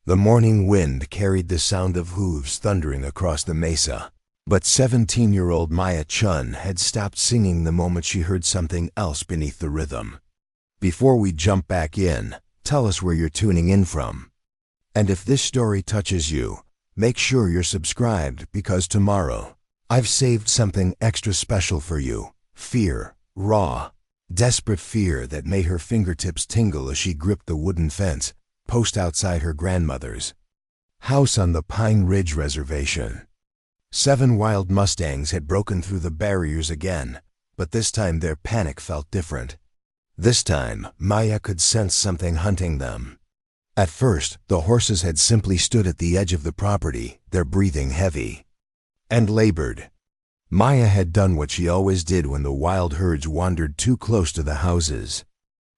The morning wind carried the sound of hooves thundering across the mesa. But 17-year-old Maya Chen had stopped singing the moment she heard something else beneath the rhythm. Before we jump back in, tell us where you're tuning in from. And if this story touches you, make sure you're subscribed, because tomorrow, I've saved something extra special for you. Fear, raw, desperate fear that made her fingertips tingle as she gripped the wooden fence post outside her grandmother's house on the Pine Ridge Reservation. 7 wild mustangs had broken through the barriers again, but this time their panic felt different. This time, Maya could sense something hunting them. At first, the horses had simply stood at the edge of the property, their breathing heavy and labored. Maya had done what she always did when the wild herds wandered too close to the houses.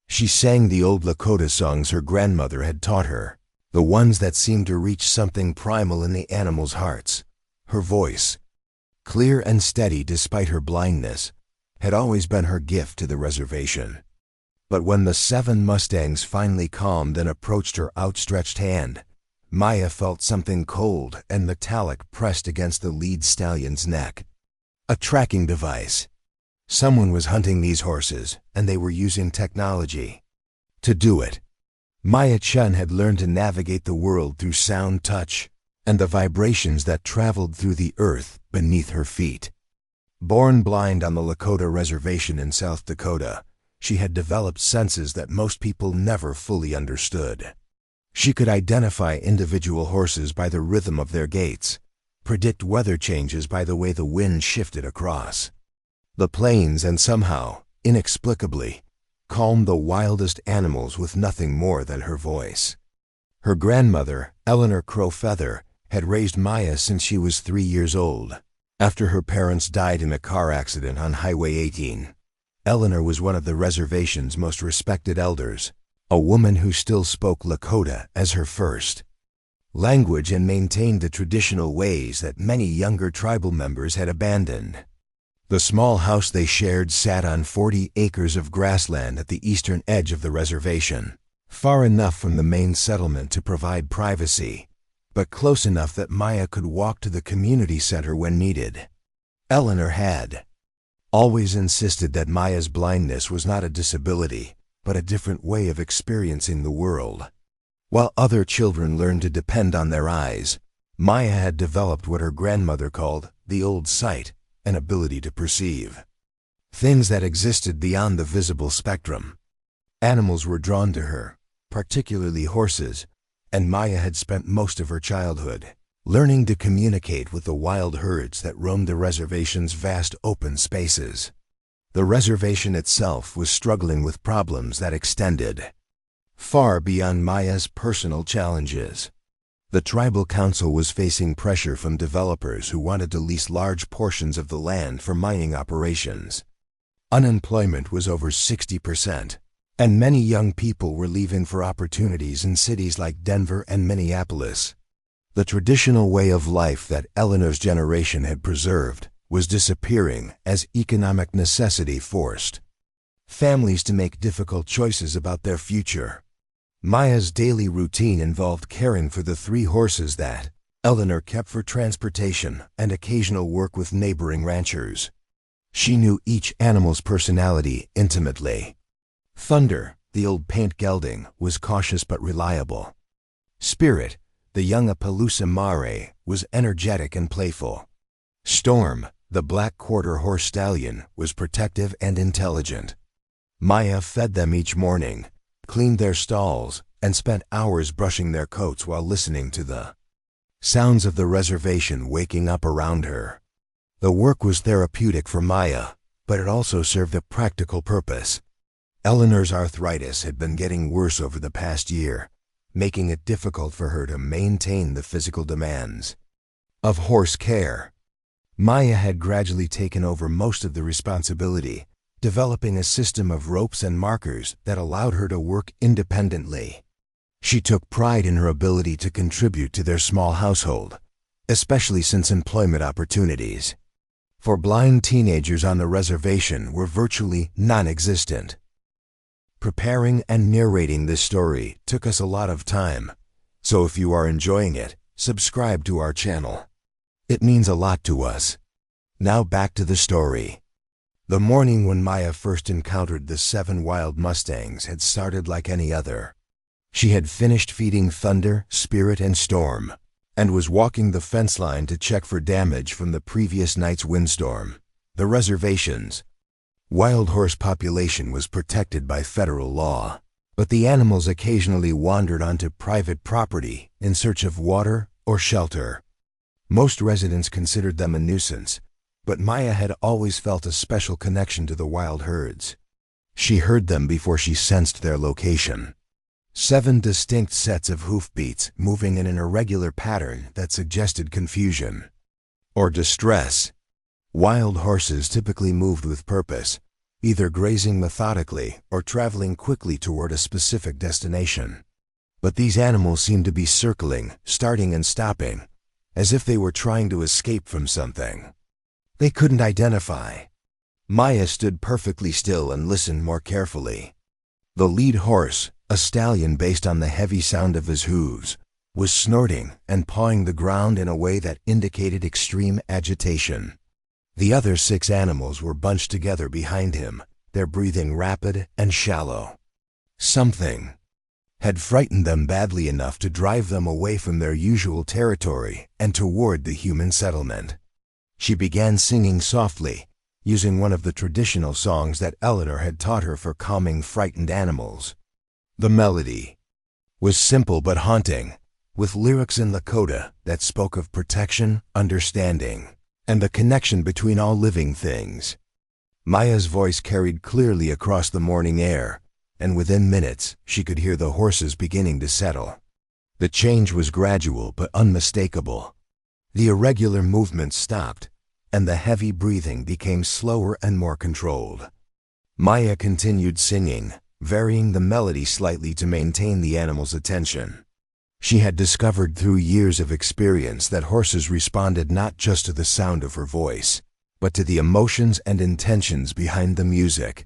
She sang the old Lakota songs her grandmother had taught her, the ones that seemed to reach something primal in the animals' hearts. Her voice, clear and steady despite her blindness, had always been her gift to the reservation. But when the 7 mustangs finally calmed and approached her outstretched hand, Maya felt something cold and metallic pressed against the lead stallion's neck. A tracking device. Someone was hunting these horses, and they were using technology to do it. Maya Chen had learned to navigate the world through sound, touch, and the vibrations that traveled through the earth beneath her feet. Born blind on the Lakota reservation in South Dakota, she had developed senses that most people never fully understood. She could identify individual horses by the rhythm of their gaits, predict weather changes by the way the wind shifted across the plains, and somehow, inexplicably, calm the wildest animals with nothing more than her voice. Her grandmother, Eleanor Crowfeather, had raised Maya since she was 3 years old. After her parents died in a car accident on Highway 18, Eleanor was one of the reservation's most respected elders, a woman who still spoke Lakota as her first language and maintained the traditional ways that many younger tribal members had abandoned. The small house they shared sat on 40 acres of grassland at the eastern edge of the reservation, far enough from the main settlement to provide privacy, but close enough that Maya could walk to the community center when needed. Eleanor had always insisted that Maya's blindness was not a disability, but a different way of experiencing the world. While other children learned to depend on their eyes, Maya had developed what her grandmother called the old sight, an ability to perceive things that existed beyond the visible spectrum. Animals were drawn to her, particularly horses, and Maya had spent most of her childhood learning to communicate with the wild herds that roamed the reservation's vast open spaces. The reservation itself was struggling with problems that extended far beyond Maya's personal challenges. The tribal council was facing pressure from developers who wanted to lease large portions of the land for mining operations. Unemployment was over 60%. And many young people were leaving for opportunities in cities like Denver and Minneapolis. The traditional way of life that Eleanor's generation had preserved was disappearing as economic necessity forced families to make difficult choices about their future. Maya's daily routine involved caring for the 3 horses that Eleanor kept for transportation and occasional work with neighboring ranchers. She knew each animal's personality intimately. Thunder, the old paint gelding, was cautious but reliable. Spirit, the young Appaloosa mare, was energetic and playful. Storm, the black quarter horse stallion, was protective and intelligent. Maya fed them each morning, cleaned their stalls, and spent hours brushing their coats while listening to the sounds of the reservation waking up around her. The work was therapeutic for Maya, but it also served a practical purpose. Eleanor's arthritis had been getting worse over the past year, making it difficult for her to maintain the physical demands of horse care. Maya had gradually taken over most of the responsibility, developing a system of ropes and markers that allowed her to work independently. She took pride in her ability to contribute to their small household, especially since employment opportunities for blind teenagers on the reservation were virtually non-existent. Preparing and narrating this story took us a lot of time, So if you are enjoying it, subscribe to our channel. It means a lot to us. Now back to the story. The morning when Maya first encountered the 7 wild mustangs had started like any other. She had finished feeding Thunder, Spirit, and Storm, and was walking the fence line to check for damage from the previous night's windstorm. The reservation's wild horse population was protected by federal law, but the animals occasionally wandered onto private property in search of water or shelter. Most residents considered them a nuisance, but Maya had always felt a special connection to the wild herds. She heard them before she sensed their location. 7 distinct sets of hoofbeats moving in an irregular pattern that suggested confusion or distress. Wild horses typically moved with purpose, either grazing methodically or traveling quickly toward a specific destination. But these animals seemed to be circling, starting and stopping, as if they were trying to escape from something they couldn't identify. Maya stood perfectly still and listened more carefully. The lead horse, a stallion based on the heavy sound of his hooves, was snorting and pawing the ground in a way that indicated extreme agitation. The other 6 animals were bunched together behind him, their breathing rapid and shallow. Something had frightened them badly enough to drive them away from their usual territory and toward the human settlement. She began singing softly, using one of the traditional songs that Eleanor had taught her for calming frightened animals. The melody was simple but haunting, with lyrics in Lakota that spoke of protection, understanding, and the connection between all living things. Maya's voice carried clearly across the morning air, and within minutes she could hear the horses beginning to settle. The change was gradual but unmistakable. The irregular movements stopped, and the heavy breathing became slower and more controlled. Maya continued singing, varying the melody slightly to maintain the animals' attention. She had discovered through years of experience that horses responded not just to the sound of her voice, but to the emotions and intentions behind the music.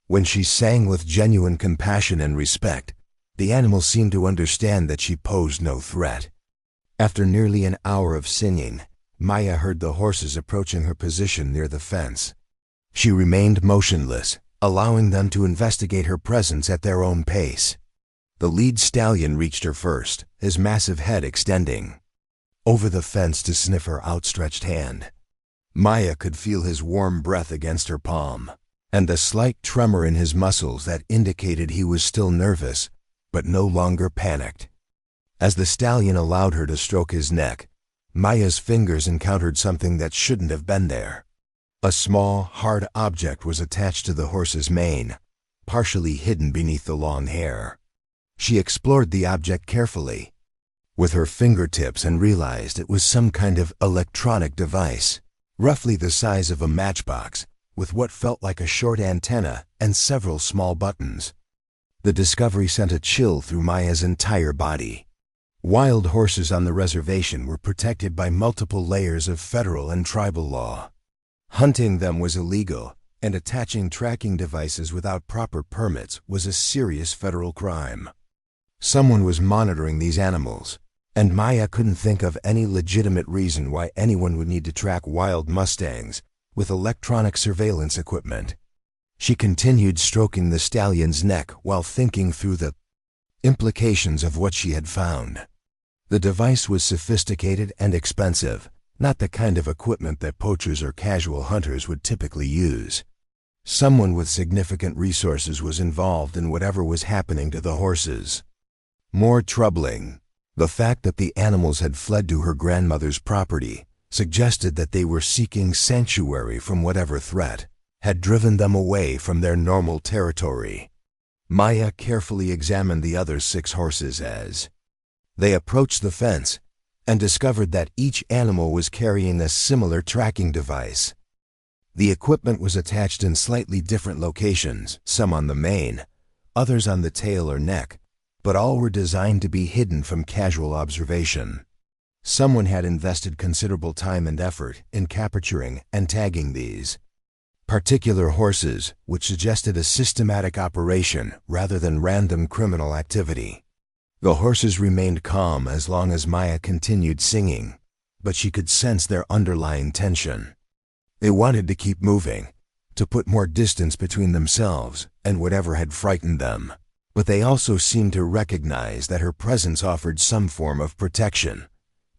When she sang with genuine compassion and respect, the animals seemed to understand that she posed no threat. After nearly an hour of singing, Maya heard the horses approaching her position near the fence. She remained motionless, allowing them to investigate her presence at their own pace. The lead stallion reached her first, his massive head extending over the fence to sniff her outstretched hand. Maya could feel his warm breath against her palm, and the slight tremor in his muscles that indicated he was still nervous, but no longer panicked. As the stallion allowed her to stroke his neck, Maya's fingers encountered something that shouldn't have been there. A small, hard object was attached to the horse's mane, partially hidden beneath the long hair. She explored the object carefully with her fingertips and realized it was some kind of electronic device, roughly the size of a matchbox, with what felt like a short antenna and several small buttons. The discovery sent a chill through Maya's entire body. Wild horses on the reservation were protected by multiple layers of federal and tribal law. Hunting them was illegal, and attaching tracking devices without proper permits was a serious federal crime. Someone was monitoring these animals, and Maya couldn't think of any legitimate reason why anyone would need to track wild mustangs with electronic surveillance equipment. She continued stroking the stallion's neck while thinking through the implications of what she had found. The device was sophisticated and expensive, not the kind of equipment that poachers or casual hunters would typically use. Someone with significant resources was involved in whatever was happening to the horses. More troubling, the fact that the animals had fled to her grandmother's property suggested that they were seeking sanctuary from whatever threat had driven them away from their normal territory. Maya carefully examined the other 6 horses as they approached the fence and discovered that each animal was carrying a similar tracking device. The equipment was attached in slightly different locations, some on the mane, others on the tail or neck, but all were designed to be hidden from casual observation. Someone had invested considerable time and effort in capturing and tagging these particular horses, which suggested a systematic operation rather than random criminal activity. The horses remained calm as long as Maya continued singing, but she could sense their underlying tension. They wanted to keep moving, to put more distance between themselves and whatever had frightened them, but they also seemed to recognize that her presence offered some form of protection.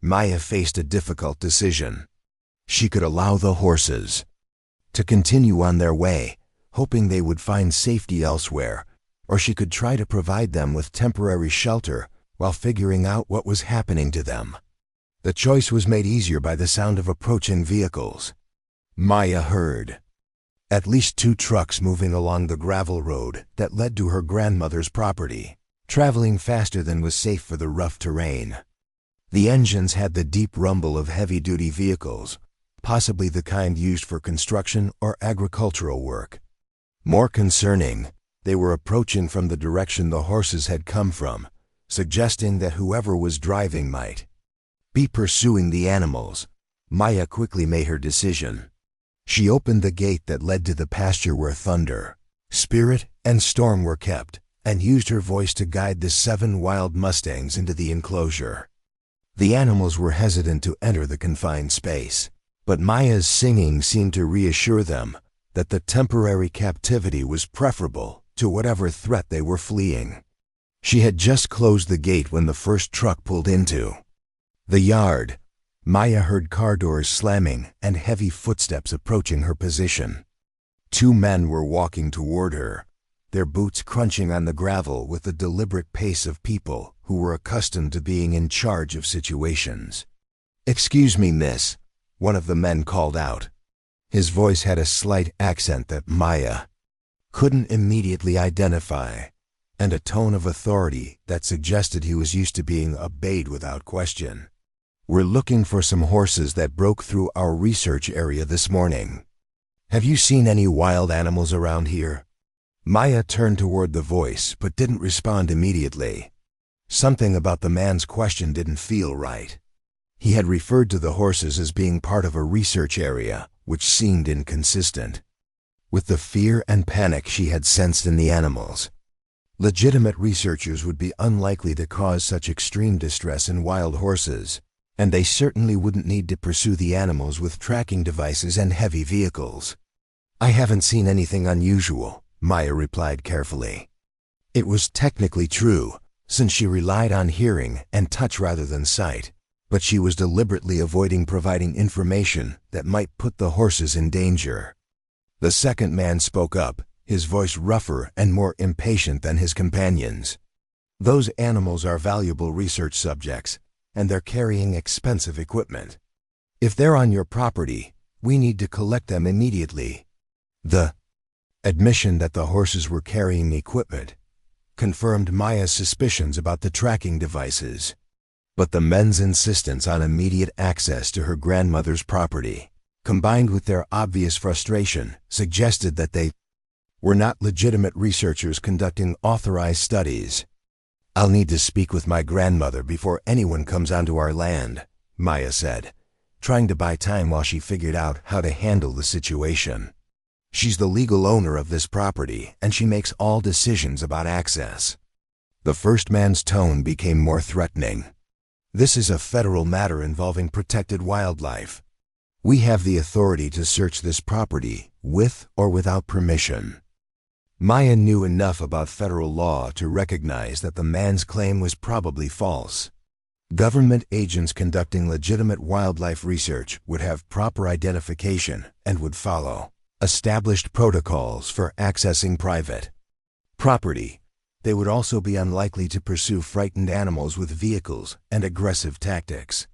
Maya faced a difficult decision. She could allow the horses to continue on their way, hoping they would find safety elsewhere, or she could try to provide them with temporary shelter while figuring out what was happening to them. The choice was made easier by the sound of approaching vehicles. Maya heard at least 2 trucks moving along the gravel road that led to her grandmother's property, traveling faster than was safe for the rough terrain. The engines had the deep rumble of heavy-duty vehicles, possibly the kind used for construction or agricultural work. More concerning, they were approaching from the direction the horses had come from, suggesting that whoever was driving might be pursuing the animals. Maya quickly made her decision. She opened the gate that led to the pasture where Thunder, Spirit, and Storm were kept, and used her voice to guide the 7 wild mustangs into the enclosure. The animals were hesitant to enter the confined space, but Maya's singing seemed to reassure them that the temporary captivity was preferable to whatever threat they were fleeing. She had just closed the gate when the first truck pulled into the yard. Maya heard car doors slamming and heavy footsteps approaching her position. 2 men were walking toward her, their boots crunching on the gravel with the deliberate pace of people who were accustomed to being in charge of situations. "Excuse me, miss," one of the men called out. His voice had a slight accent that Maya couldn't immediately identify, and a tone of authority that suggested he was used to being obeyed without question. "We're looking for some horses that broke through our research area this morning. Have you seen any wild animals around here?" Maya turned toward the voice but didn't respond immediately. Something about the man's question didn't feel right. He had referred to the horses as being part of a research area, which seemed inconsistent with the fear and panic she had sensed in the animals. Legitimate researchers would be unlikely to cause such extreme distress in wild horses, and they certainly wouldn't need to pursue the animals with tracking devices and heavy vehicles. "I haven't seen anything unusual," Maya replied carefully. It was technically true, since she relied on hearing and touch rather than sight, but she was deliberately avoiding providing information that might put the horses in danger. The second man spoke up, his voice rougher and more impatient than his companions. "Those animals are valuable research subjects, and they're carrying expensive equipment. If they're on your property, we need to collect them immediately." The admission that the horses were carrying equipment confirmed Maya's suspicions about the tracking devices, but the men's insistence on immediate access to her grandmother's property, combined with their obvious frustration, suggested that they were not legitimate researchers conducting authorized studies. "I'll need to speak with my grandmother before anyone comes onto our land," Maya said, trying to buy time while she figured out how to handle the situation. "She's the legal owner of this property, and she makes all decisions about access." The first man's tone became more threatening. "This is a federal matter involving protected wildlife. We have the authority to search this property with or without permission." Maya knew enough about federal law to recognize that the man's claim was probably false. Government agents conducting legitimate wildlife research would have proper identification and would follow established protocols for accessing private property. They would also be unlikely to pursue frightened animals with vehicles and aggressive tactics.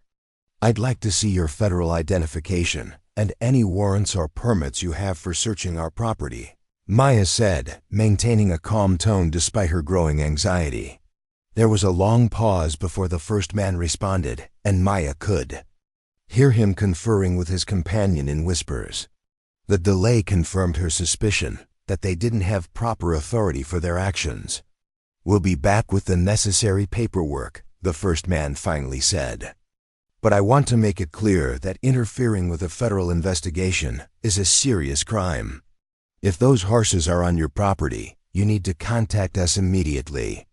"I'd like to see your federal identification and any warrants or permits you have for searching our property," Maya said, maintaining a calm tone despite her growing anxiety. There was a long pause before the first man responded, and Maya could hear him conferring with his companion in whispers. The delay confirmed her suspicion that they didn't have proper authority for their actions. "We'll be back with the necessary paperwork," the first man finally said. "But I want to make it clear that interfering with a federal investigation is a serious crime. If those horses are on your property, you need to contact us immediately."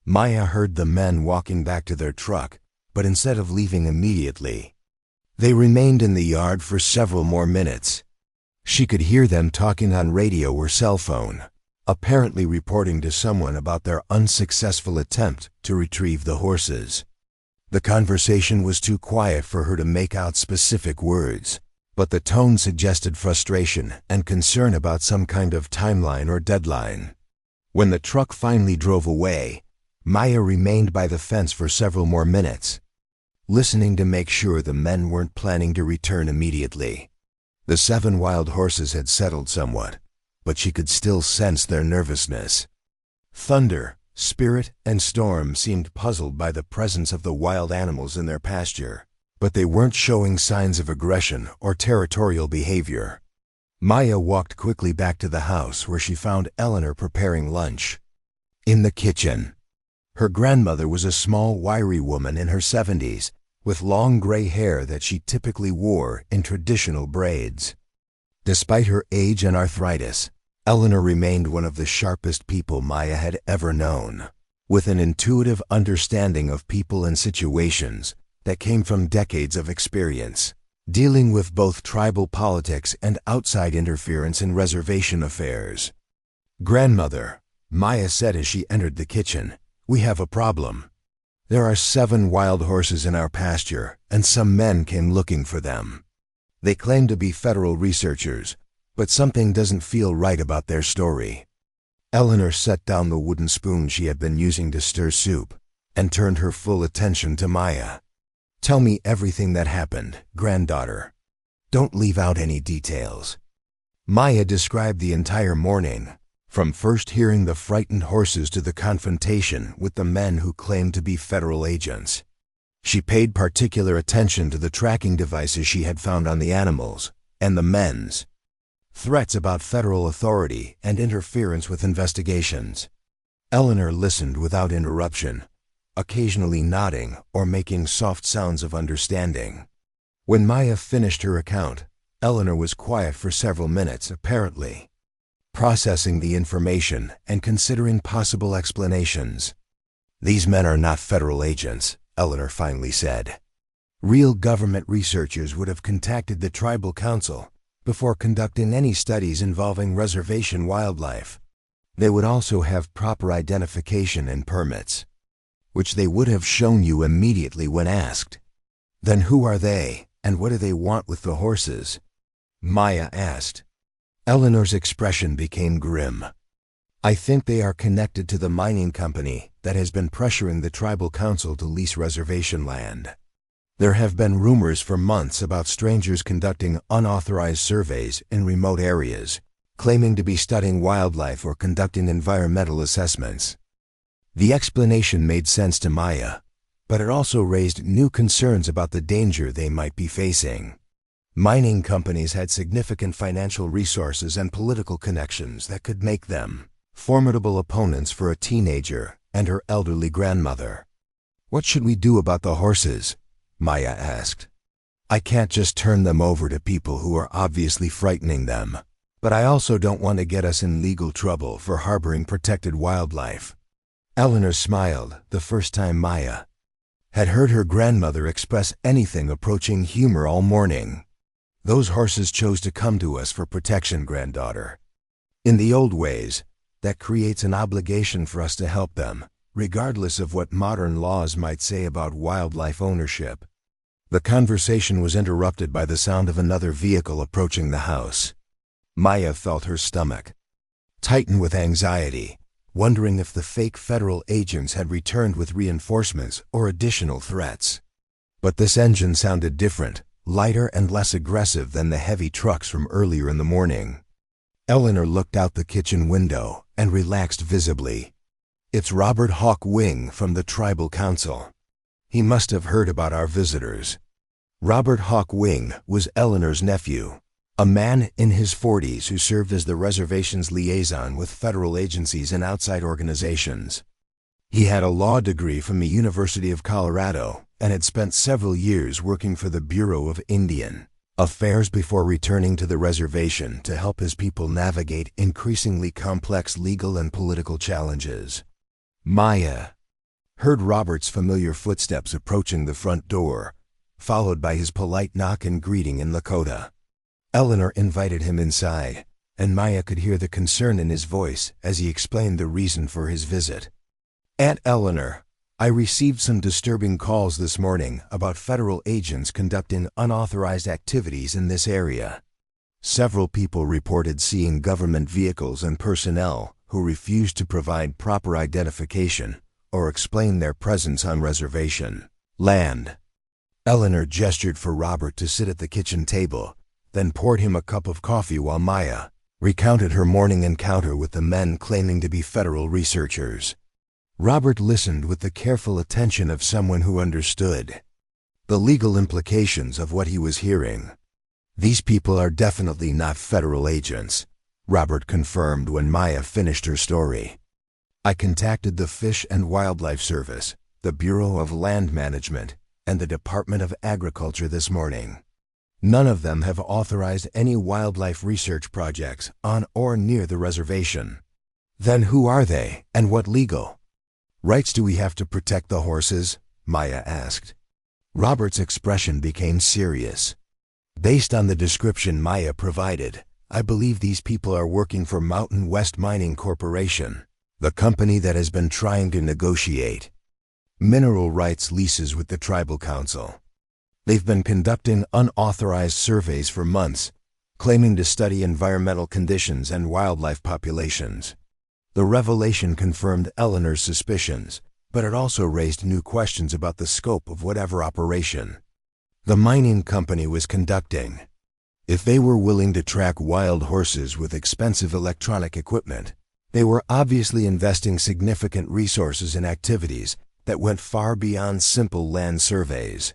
Maya heard the men walking back to their truck, but instead of leaving immediately, they remained in the yard for several more minutes. She could hear them talking on radio or cell phone, apparently reporting to someone about their unsuccessful attempt to retrieve the horses. The conversation was too quiet for her to make out specific words, but the tone suggested frustration and concern about some kind of timeline or deadline. When the truck finally drove away, Maya remained by the fence for several more minutes, listening to make sure the men weren't planning to return immediately. The 7 wild horses had settled somewhat, but she could still sense their nervousness. Thunder, Spirit, and Storm seemed puzzled by the presence of the wild animals in their pasture, but they weren't showing signs of aggression or territorial behavior. Maya walked quickly back to the house where she found Eleanor preparing lunch. In the kitchen, her grandmother was a small, wiry woman in her 70s, with long gray hair that she typically wore in traditional braids. Despite her age and arthritis, Eleanor remained one of the sharpest people Maya had ever known, with an intuitive understanding of people and situations that came from decades of experience, dealing with both tribal politics and outside interference in reservation affairs. "Grandmother," Maya said as she entered the kitchen, "we have a problem. There are 7 wild horses in our pasture, and some men came looking for them. They claim to be federal researchers, but something doesn't feel right about their story." Eleanor set down the wooden spoon she had been using to stir soup and turned her full attention to Maya. "Tell me everything that happened, granddaughter. Don't leave out any details." Maya described the entire morning, from first hearing the frightened horses to the confrontation with the men who claimed to be federal agents. She paid particular attention to the tracking devices she had found on the animals and the men's threats about federal authority and interference with investigations. Eleanor listened without interruption, occasionally nodding or making soft sounds of understanding. When Maya finished her account, Eleanor was quiet for several minutes, apparently processing the information and considering possible explanations. "These men are not federal agents," Eleanor finally said. "Real government researchers would have contacted the tribal council before conducting any studies involving reservation wildlife. They would also have proper identification and permits, which they would have shown you immediately when asked." "Then who are they, and what do they want with the horses?" Maya asked. Eleanor's expression became grim. "I think they are connected to the mining company that has been pressuring the tribal council to lease reservation land. There have been rumors for months about strangers conducting unauthorized surveys in remote areas, claiming to be studying wildlife or conducting environmental assessments." The explanation made sense to Maya, but it also raised new concerns about the danger they might be facing. Mining companies had significant financial resources and political connections that could make them formidable opponents for a teenager and her elderly grandmother. "What should we do about the horses?" Maya asked. "I can't just turn them over to people who are obviously frightening them, but I also don't want to get us in legal trouble for harboring protected wildlife." Eleanor smiled the first time Maya had heard her grandmother express anything approaching humor all morning. "Those horses chose to come to us for protection, granddaughter. In the old ways, that creates an obligation for us to help them, regardless of what modern laws might say about wildlife ownership." The conversation was interrupted by the sound of another vehicle approaching the house. Maya felt her stomach tighten with anxiety, wondering if the fake federal agents had returned with reinforcements or additional threats. But this engine sounded different, lighter and less aggressive than the heavy trucks from earlier in the morning. Eleanor looked out the kitchen window and relaxed visibly. "It's Robert Hawk Wing from the Tribal Council. He must have heard about our visitors." Robert Hawk Wing was Eleanor's nephew, a man in his 40s who served as the reservation's liaison with federal agencies and outside organizations. He had a law degree from the University of Colorado and had spent several years working for the Bureau of Indian Affairs before returning to the reservation to help his people navigate increasingly complex legal and political challenges. Maya heard Robert's familiar footsteps approaching the front door, followed by his polite knock and greeting in Lakota. Eleanor invited him inside, and Maya could hear the concern in his voice as he explained the reason for his visit. "Aunt Eleanor, I received some disturbing calls this morning about federal agents conducting unauthorized activities in this area. Several people reported seeing government vehicles and personnel who refused to provide proper identification or explain their presence on reservation land." Eleanor gestured for Robert to sit at the kitchen table, then poured him a cup of coffee while Maya recounted her morning encounter with the men claiming to be federal researchers. Robert listened with the careful attention of someone who understood the legal implications of what he was hearing. "These people are definitely not federal agents," Robert confirmed when Maya finished her story. "I contacted the Fish and Wildlife Service, the Bureau of Land Management, and the Department of Agriculture this morning. None of them have authorized any wildlife research projects on or near the reservation." "Then who are they, and what legal rights do we have to protect the horses?" Maya asked. Robert's expression became serious. "Based on the description Maya provided, I believe these people are working for Mountain West Mining Corporation, the company that has been trying to negotiate mineral rights leases with the tribal council. They've been conducting unauthorized surveys for months, claiming to study environmental conditions and wildlife populations." The revelation confirmed Eleanor's suspicions, but it also raised new questions about the scope of whatever operation the mining company was conducting. If they were willing to track wild horses with expensive electronic equipment, they were obviously investing significant resources in activities that went far beyond simple land surveys.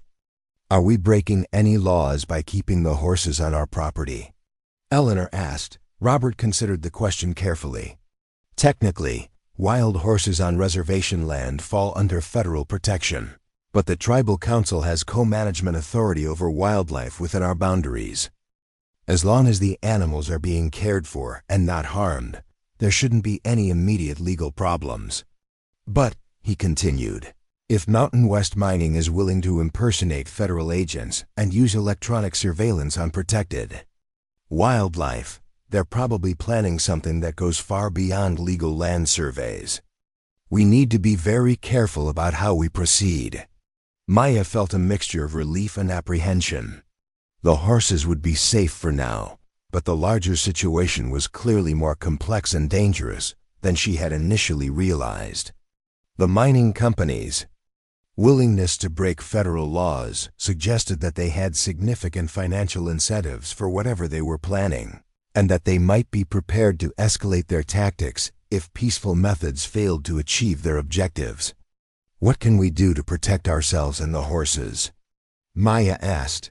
"Are we breaking any laws by keeping the horses on our property?" Eleanor asked. Robert considered the question carefully. "Technically, wild horses on reservation land fall under federal protection, but the tribal council has co-management authority over wildlife within our boundaries. As long as the animals are being cared for and not harmed, there shouldn't be any immediate legal problems. But," he continued, "if Mountain West Mining is willing to impersonate federal agents and use electronic surveillance on protected wildlife, they're probably planning something that goes far beyond legal land surveys. We need to be very careful about how we proceed." Maya felt a mixture of relief and apprehension. The horses would be safe for now, but the larger situation was clearly more complex and dangerous than she had initially realized. The mining companies' willingness to break federal laws suggested that they had significant financial incentives for whatever they were planning, and that they might be prepared to escalate their tactics if peaceful methods failed to achieve their objectives. "What can we do to protect ourselves and the horses?" Maya asked.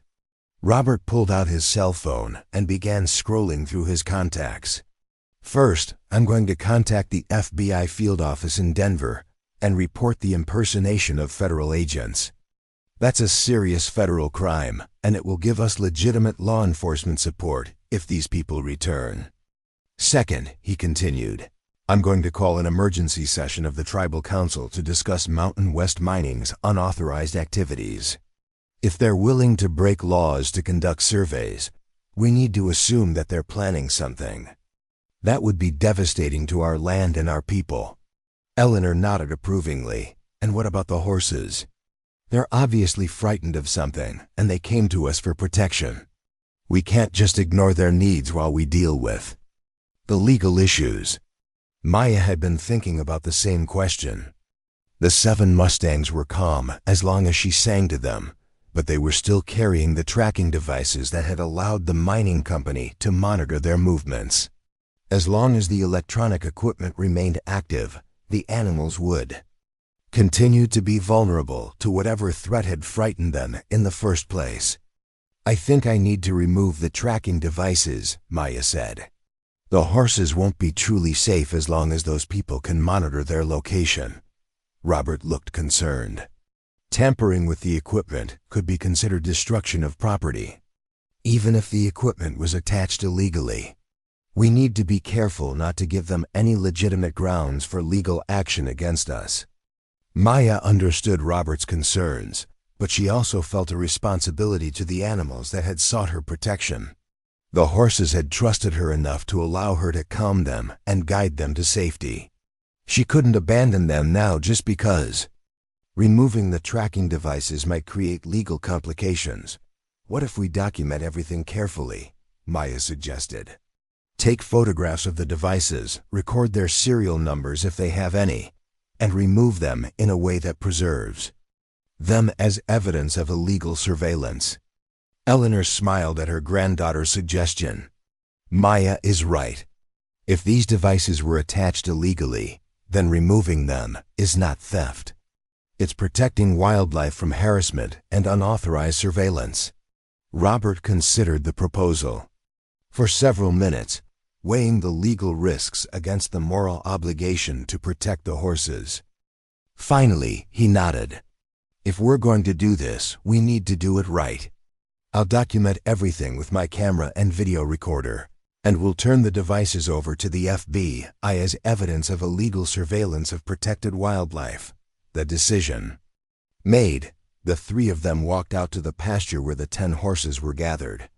Robert pulled out his cell phone and began scrolling through his contacts. "First, I'm going to contact the FBI field office in Denver and report the impersonation of federal agents. That's a serious federal crime, and it will give us legitimate law enforcement support if these people return. Second," he continued, "I'm going to call an emergency session of the tribal council to discuss Mountain West Mining's unauthorized activities. If they're willing to break laws to conduct surveys, we need to assume that they're planning something. That would be devastating to our land and our people." Eleanor nodded approvingly. "And what about the horses? They're obviously frightened of something, and they came to us for protection. We can't just ignore their needs while we deal with the legal issues." Maya had been thinking about the same question. The 7 mustangs were calm as long as she sang to them, but they were still carrying the tracking devices that had allowed the mining company to monitor their movements. As long as the electronic equipment remained active, the animals would continue to be vulnerable to whatever threat had frightened them in the first place. "I think I need to remove the tracking devices," Maya said. "The horses won't be truly safe as long as those people can monitor their location." Robert looked concerned. Tampering with the equipment could be considered destruction of property, even if the equipment was attached illegally. "We need to be careful not to give them any legitimate grounds for legal action against us." Maya understood Robert's concerns, but she also felt a responsibility to the animals that had sought her protection. The horses had trusted her enough to allow her to calm them and guide them to safety. She couldn't abandon them now just because. Removing the tracking devices might create legal complications. What if we document everything carefully? Maya suggested. Take photographs of the devices, record their serial numbers if they have any, and remove them in a way that preserves them as evidence of illegal surveillance. Eleanor smiled at her granddaughter's suggestion. Maya is right. If these devices were attached illegally, then removing them is not theft. It's protecting wildlife from harassment and unauthorized surveillance. Robert considered the proposal for several minutes, weighing the legal risks against the moral obligation to protect the horses. Finally, he nodded. If we're going to do this, we need to do it right. I'll document everything with my camera and video recorder, and we'll turn the devices over to the FBI as evidence of illegal surveillance of protected wildlife. The decision made, the three of them walked out to the pasture where the 10 horses were gathered.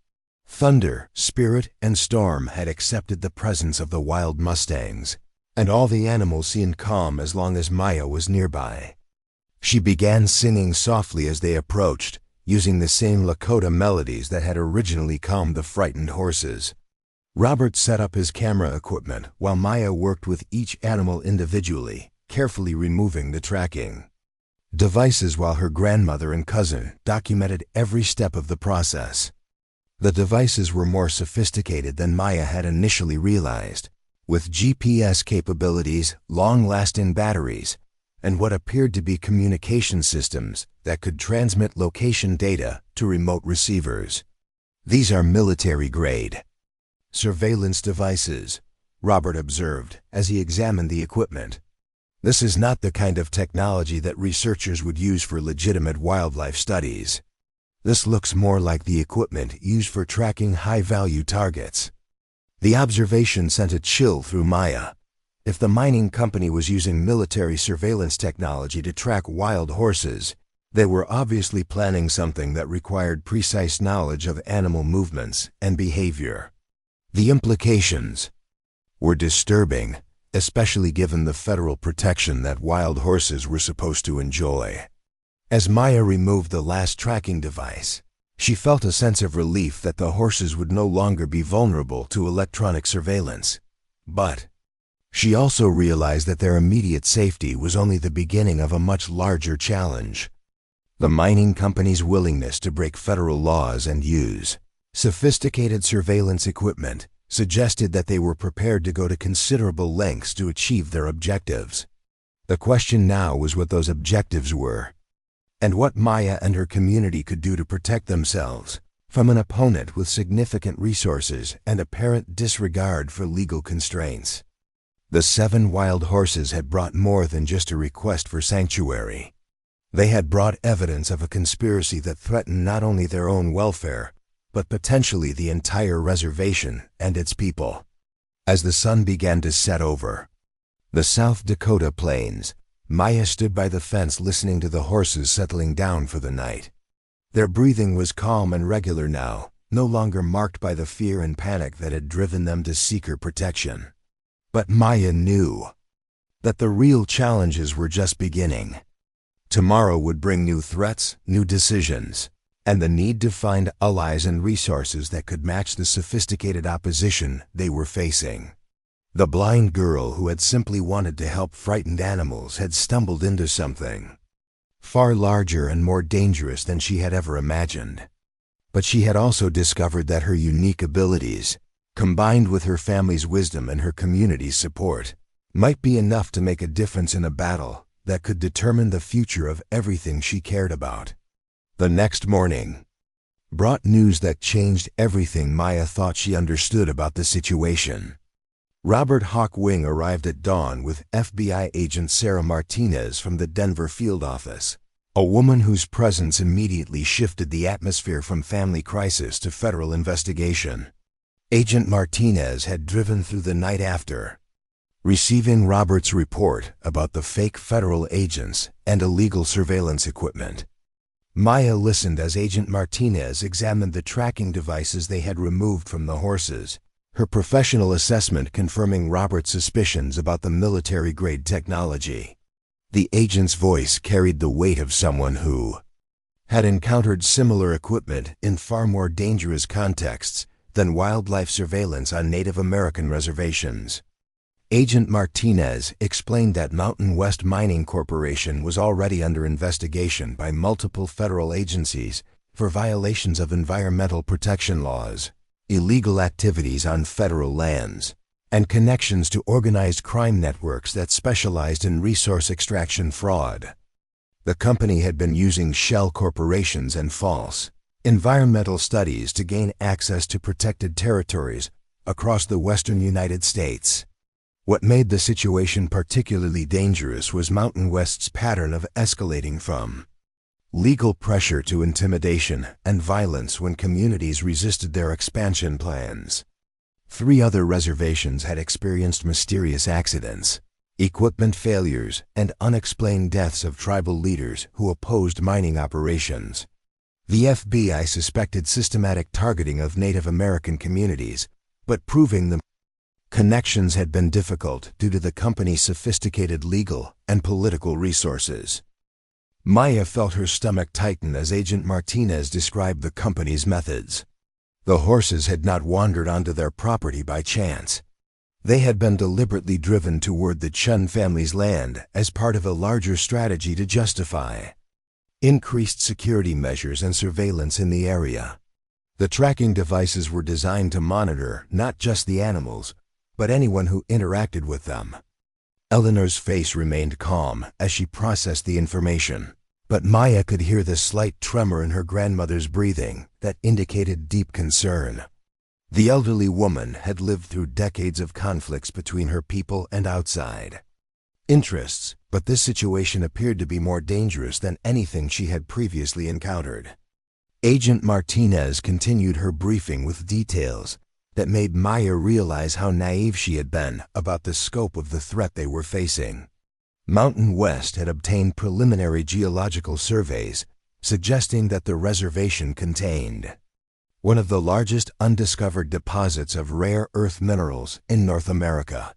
Thunder, Spirit, and Storm had accepted the presence of the wild mustangs, and all the animals seemed calm as long as Maya was nearby. She began singing softly as they approached, using the same Lakota melodies that had originally calmed the frightened horses. Robert set up his camera equipment while Maya worked with each animal individually, carefully removing the tracking devices while her grandmother and cousin documented every step of the process. The devices were more sophisticated than Maya had initially realized, with GPS capabilities, long-lasting batteries, and what appeared to be communication systems that could transmit location data to remote receivers. These are military-grade surveillance devices, Robert observed as he examined the equipment. This is not the kind of technology that researchers would use for legitimate wildlife studies. This looks more like the equipment used for tracking high-value targets. The observation sent a chill through Maya. If the mining company was using military surveillance technology to track wild horses, they were obviously planning something that required precise knowledge of animal movements and behavior. The implications were disturbing, especially given the federal protection that wild horses were supposed to enjoy. As Maya removed the last tracking device, she felt a sense of relief that the horses would no longer be vulnerable to electronic surveillance. But she also realized that their immediate safety was only the beginning of a much larger challenge. The mining company's willingness to break federal laws and use sophisticated surveillance equipment suggested that they were prepared to go to considerable lengths to achieve their objectives. The question now was what those objectives were, and what Maya and her community could do to protect themselves from an opponent with significant resources and apparent disregard for legal constraints. The 7 wild horses had brought more than just a request for sanctuary. They had brought evidence of a conspiracy that threatened not only their own welfare, but potentially the entire reservation and its people. As the sun began to set over the South Dakota plains, Maya stood by the fence listening to the horses settling down for the night. Their breathing was calm and regular now, no longer marked by the fear and panic that had driven them to seek her protection. But Maya knew that the real challenges were just beginning. Tomorrow would bring new threats, new decisions, and the need to find allies and resources that could match the sophisticated opposition they were facing. The blind girl who had simply wanted to help frightened animals had stumbled into something far larger and more dangerous than she had ever imagined. But she had also discovered that her unique abilities, combined with her family's wisdom and her community's support, might be enough to make a difference in a battle that could determine the future of everything she cared about. The next morning brought news that changed everything Maya thought she understood about the situation. Robert Hawk Wing arrived at dawn with FBI agent Sarah Martinez from the Denver field office, a woman whose presence immediately shifted the atmosphere from family crisis to federal investigation. Agent Martinez had driven through the night after Receiving Robert's report about the fake federal agents and illegal surveillance equipment, Maya listened as Agent Martinez examined the tracking devices they had removed from the horses, her professional assessment confirming Robert's suspicions about the military-grade technology. The agent's voice carried the weight of someone who had encountered similar equipment in far more dangerous contexts than wildlife surveillance on Native American reservations. Agent Martinez explained that Mountain West Mining Corporation was already under investigation by multiple federal agencies for violations of environmental protection laws, illegal activities on federal lands, and connections to organized crime networks that specialized in resource extraction fraud. The company had been using shell corporations and false environmental studies to gain access to protected territories across the western United States. What made the situation particularly dangerous was Mountain West's pattern of escalating from legal pressure to intimidation and violence when communities resisted their expansion plans. 3 other reservations had experienced mysterious accidents, equipment failures, and unexplained deaths of tribal leaders who opposed mining operations. The FBI suspected systematic targeting of Native American communities, but proving the connections had been difficult due to the company's sophisticated legal and political resources. Maya felt her stomach tighten as Agent Martinez described the company's methods. The horses had not wandered onto their property by chance. They had been deliberately driven toward the Chen family's land as part of a larger strategy to justify increased security measures and surveillance in the area. The tracking devices were designed to monitor not just the animals, but anyone who interacted with them. Eleanor's face remained calm as she processed the information, but Maya could hear the slight tremor in her grandmother's breathing that indicated deep concern. The elderly woman had lived through decades of conflicts between her people and outside interests, but this situation appeared to be more dangerous than anything she had previously encountered. Agent Martinez continued her briefing with details that made Maya realize how naive she had been about the scope of the threat they were facing. Mountain West had obtained preliminary geological surveys suggesting that the reservation contained one of the largest undiscovered deposits of rare earth minerals in North America.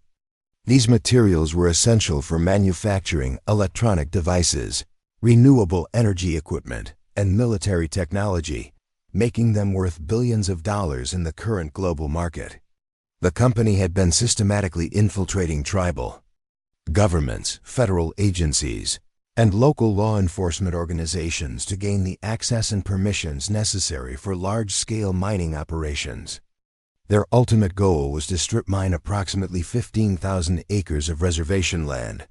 These materials were essential for manufacturing electronic devices, renewable energy equipment, and military technology, making them worth billions of dollars in the current global market. The company had been systematically infiltrating tribal governments, federal agencies, and local law enforcement organizations to gain the access and permissions necessary for large-scale mining operations. Their ultimate goal was to strip mine approximately 15,000 acres of reservation land,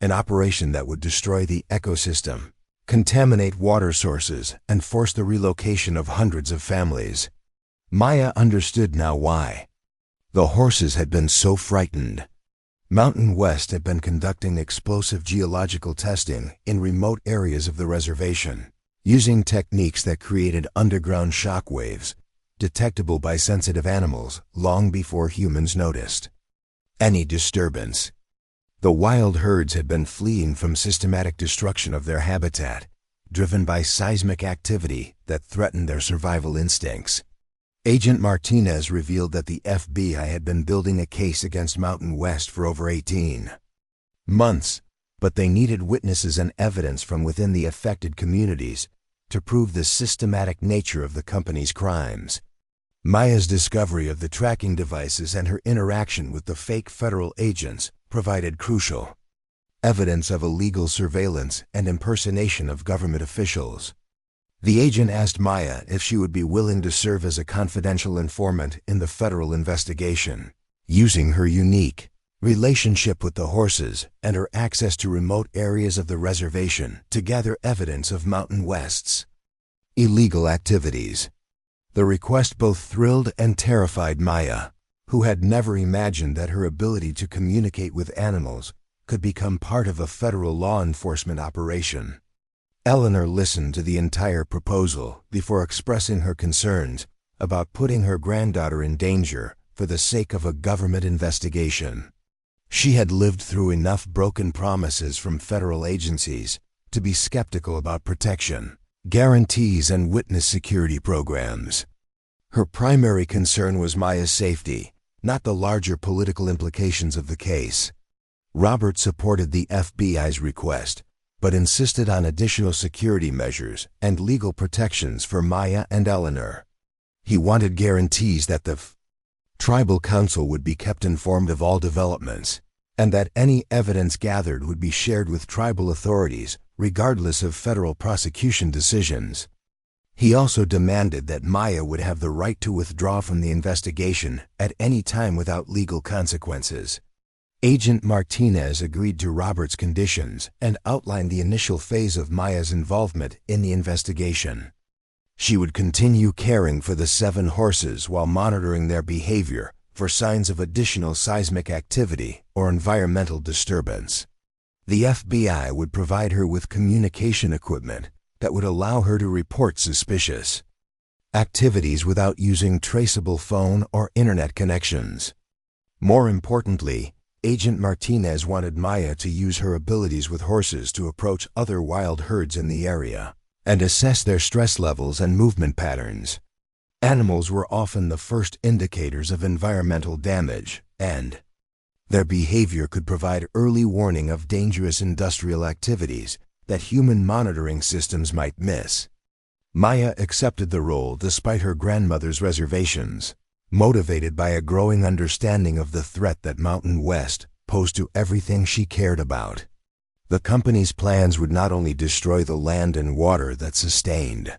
an operation that would destroy the ecosystem, contaminate water sources, and force the relocation of hundreds of families. Maya understood now why the horses had been so frightened. Mountain West had been conducting explosive geological testing in remote areas of the reservation, using techniques that created underground shock waves, detectable by sensitive animals long before humans noticed any disturbance. The wild herds had been fleeing from systematic destruction of their habitat, driven by seismic activity that threatened their survival instincts. Agent Martinez revealed that the FBI had been building a case against Mountain West for over 18 months, but they needed witnesses and evidence from within the affected communities to prove the systematic nature of the company's crimes. Maya's discovery of the tracking devices and her interaction with the fake federal agents provided crucial evidence of illegal surveillance and impersonation of government officials. The agent asked Maya if she would be willing to serve as a confidential informant in the federal investigation, using her unique relationship with the horses and her access to remote areas of the reservation to gather evidence of Mountain West's illegal activities. The request both thrilled and terrified Maya, who had never imagined that her ability to communicate with animals could become part of a federal law enforcement operation. Eleanor listened to the entire proposal before expressing her concerns about putting her granddaughter in danger for the sake of a government investigation. She had lived through enough broken promises from federal agencies to be skeptical about protection, guarantees, and witness security programs. Her primary concern was Maya's safety, not the larger political implications of the case. Robert supported the FBI's request, but insisted on additional security measures and legal protections for Maya and Eleanor. He wanted guarantees that the Tribal Council would be kept informed of all developments, and that any evidence gathered would be shared with tribal authorities, regardless of federal prosecution decisions. He also demanded that Maya would have the right to withdraw from the investigation at any time without legal consequences. Agent Martinez agreed to Robert's conditions and outlined the initial phase of Maya's involvement in the investigation. She would continue caring for the 7 horses while monitoring their behavior for signs of additional seismic activity or environmental disturbance. The FBI would provide her with communication equipment that would allow her to report suspicious activities without using traceable phone or internet connections. More importantly, Agent Martinez wanted Maya to use her abilities with horses to approach other wild herds in the area and assess their stress levels and movement patterns. Animals were often the first indicators of environmental damage, and their behavior could provide early warning of dangerous industrial activities that human monitoring systems might miss. Maya accepted the role despite her grandmother's reservations, motivated by a growing understanding of the threat that Mountain West posed to everything she cared about. The company's plans would not only destroy the land and water that sustained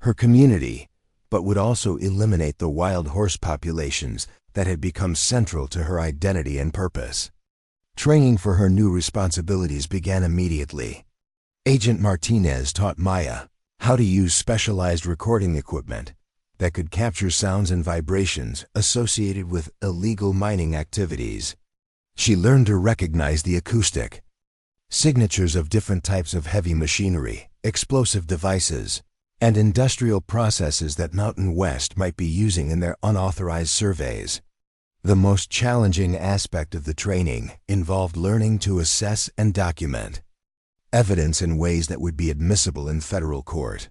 her community, but would also eliminate the wild horse populations that had become central to her identity and purpose. Training for her new responsibilities began immediately. Agent Martinez taught Maya how to use specialized recording equipment that could capture sounds and vibrations associated with illegal mining activities. She learned to recognize the acoustic signatures of different types of heavy machinery, explosive devices, and industrial processes that Mountain West might be using in their unauthorized surveys. The most challenging aspect of the training involved learning to assess and document evidence in ways that would be admissible in federal court.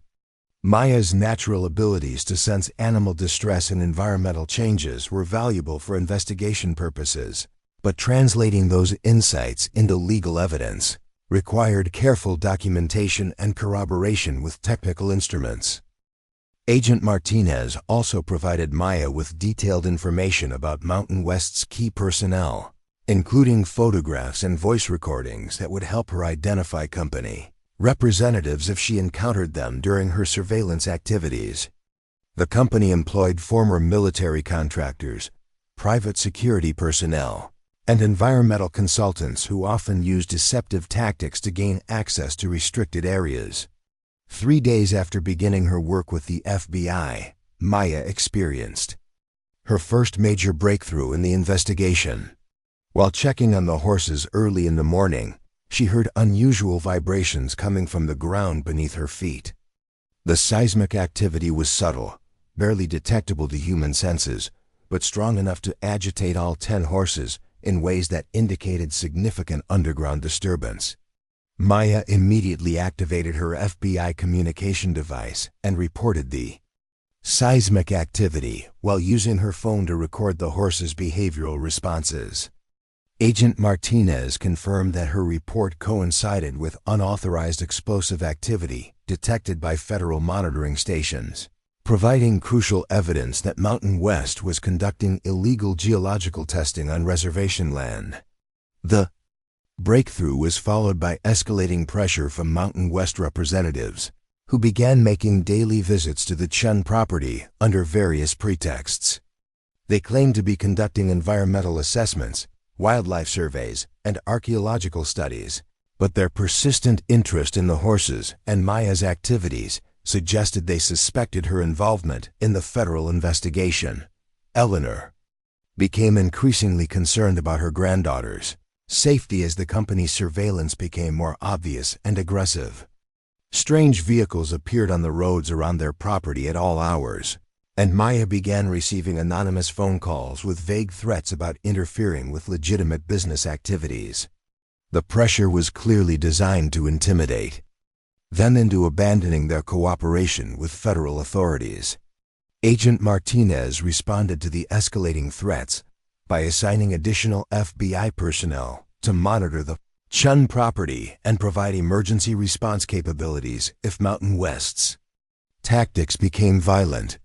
Maya's natural abilities to sense animal distress and environmental changes were valuable for investigation purposes, but translating those insights into legal evidence required careful documentation and corroboration with technical instruments. Agent Martinez also provided Maya with detailed information about Mountain West's key personnel, including photographs and voice recordings that would help her identify company representatives if she encountered them during her surveillance activities. The company employed former military contractors, private security personnel, and environmental consultants who often used deceptive tactics to gain access to restricted areas. 3 days after beginning her work with the FBI, Maya experienced her first major breakthrough in the investigation. While checking on the horses early in the morning, she heard unusual vibrations coming from the ground beneath her feet. The seismic activity was subtle, barely detectable to human senses, but strong enough to agitate all 10 horses in ways that indicated significant underground disturbance. Maya immediately activated her FBI communication device and reported the seismic activity while using her phone to record the horses' behavioral responses. Agent Martinez confirmed that her report coincided with unauthorized explosive activity detected by federal monitoring stations, providing crucial evidence that Mountain West was conducting illegal geological testing on reservation land. The breakthrough was followed by escalating pressure from Mountain West representatives, who began making daily visits to the Chen property under various pretexts. They claimed to be conducting environmental assessments, wildlife surveys, and archaeological studies, but their persistent interest in the horses and Maya's activities suggested they suspected her involvement in the federal investigation. Eleanor became increasingly concerned about her granddaughter's safety as the company's surveillance became more obvious and aggressive. Strange vehicles appeared on the roads around their property at all hours, and Maya began receiving anonymous phone calls with vague threats about interfering with legitimate business activities. The pressure was clearly designed to intimidate, then into abandoning their cooperation with federal authorities. Agent Martinez responded to the escalating threats by assigning additional FBI personnel to monitor the Chen property and provide emergency response capabilities if Mountain West's tactics became violent.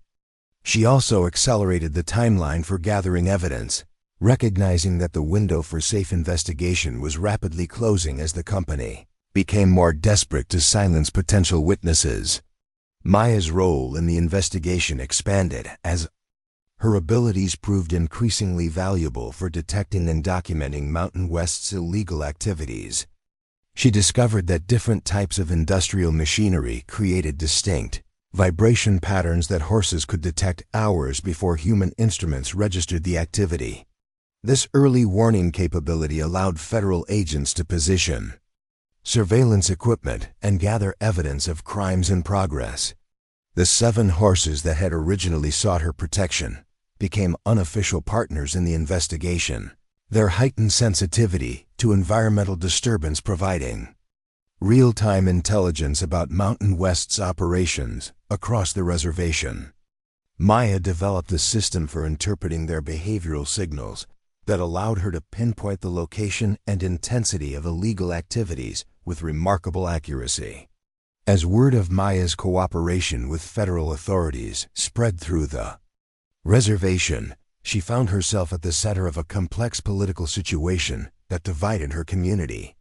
She also accelerated the timeline for gathering evidence, recognizing that the window for safe investigation was rapidly closing as the company became more desperate to silence potential witnesses. Maya's role in the investigation expanded as her abilities proved increasingly valuable for detecting and documenting Mountain West's illegal activities. She discovered that different types of industrial machinery created distinct vibration patterns that horses could detect hours before human instruments registered the activity. This early warning capability allowed federal agents to position surveillance equipment and gather evidence of crimes in progress. The 7 horses that had originally sought her protection became unofficial partners in the investigation, their heightened sensitivity to environmental disturbance providing real-time intelligence about Mountain West's operations across the reservation. Maya developed a system for interpreting their behavioral signals that allowed her to pinpoint the location and intensity of illegal activities with remarkable accuracy. As word of Maya's cooperation with federal authorities spread through the reservation, she found herself at the center of a complex political situation that divided her community.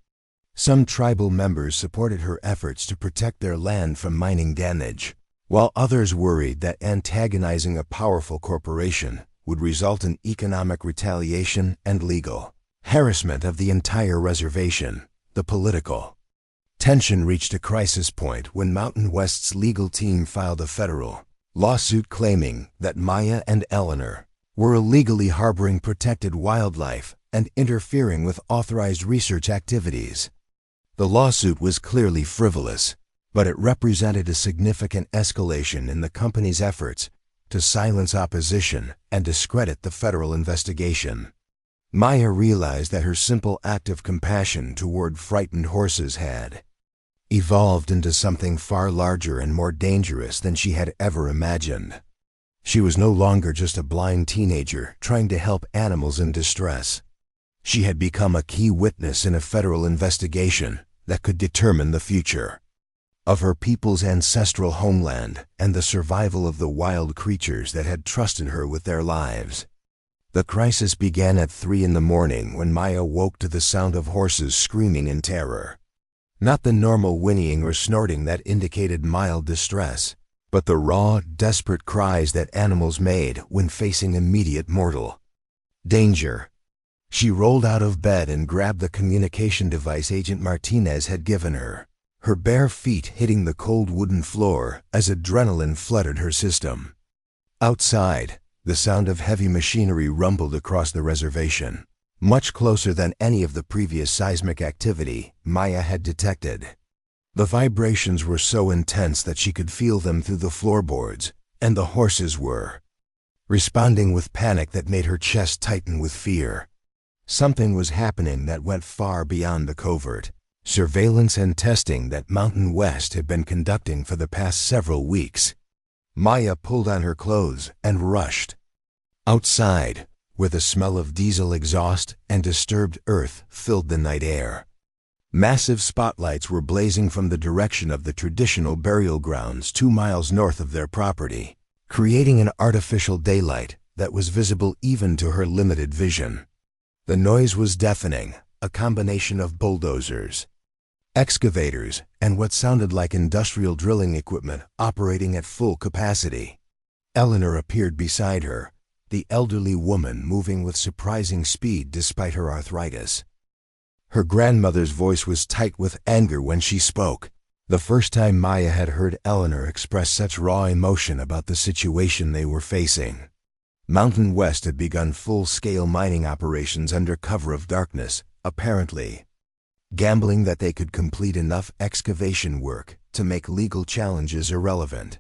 Some tribal members supported her efforts to protect their land from mining damage, while others worried that antagonizing a powerful corporation would result in economic retaliation and legal harassment of the entire reservation. The political tension reached a crisis point when Mountain West's legal team filed a federal lawsuit claiming that Maya and Eleanor were illegally harboring protected wildlife and interfering with authorized research activities. The lawsuit was clearly frivolous, but it represented a significant escalation in the company's efforts to silence opposition and discredit the federal investigation. Maya realized that her simple act of compassion toward frightened horses had evolved into something far larger and more dangerous than she had ever imagined. She was no longer just a blind teenager trying to help animals in distress. She had become a key witness in a federal investigation that could determine the future of her people's ancestral homeland and the survival of the wild creatures that had trusted her with their lives. The crisis began at 3 a.m. when Maya woke to the sound of horses screaming in terror. Not the normal whinnying or snorting that indicated mild distress, but the raw, desperate cries that animals made when facing immediate mortal danger. She rolled out of bed and grabbed the communication device Agent Martinez had given her, her bare feet hitting the cold wooden floor as adrenaline flooded her system. Outside, the sound of heavy machinery rumbled across the reservation, much closer than any of the previous seismic activity Maya had detected. The vibrations were so intense that she could feel them through the floorboards, and the horses were responding with panic that made her chest tighten with fear. Something was happening that went far beyond the covert surveillance and testing that Mountain West had been conducting for the past several weeks. Maya pulled on her clothes and rushed outside, where the smell of diesel exhaust and disturbed earth filled the night air. Massive spotlights were blazing from the direction of the traditional burial grounds 2 miles north of their property, creating an artificial daylight that was visible even to her limited vision. The noise was deafening, a combination of bulldozers, excavators, and what sounded like industrial drilling equipment operating at full capacity. Eleanor appeared beside her, the elderly woman moving with surprising speed despite her arthritis. Her grandmother's voice was tight with anger when she spoke, the first time Maya had heard Eleanor express such raw emotion about the situation they were facing. Mountain West had begun full-scale mining operations under cover of darkness, apparently gambling that they could complete enough excavation work to make legal challenges irrelevant.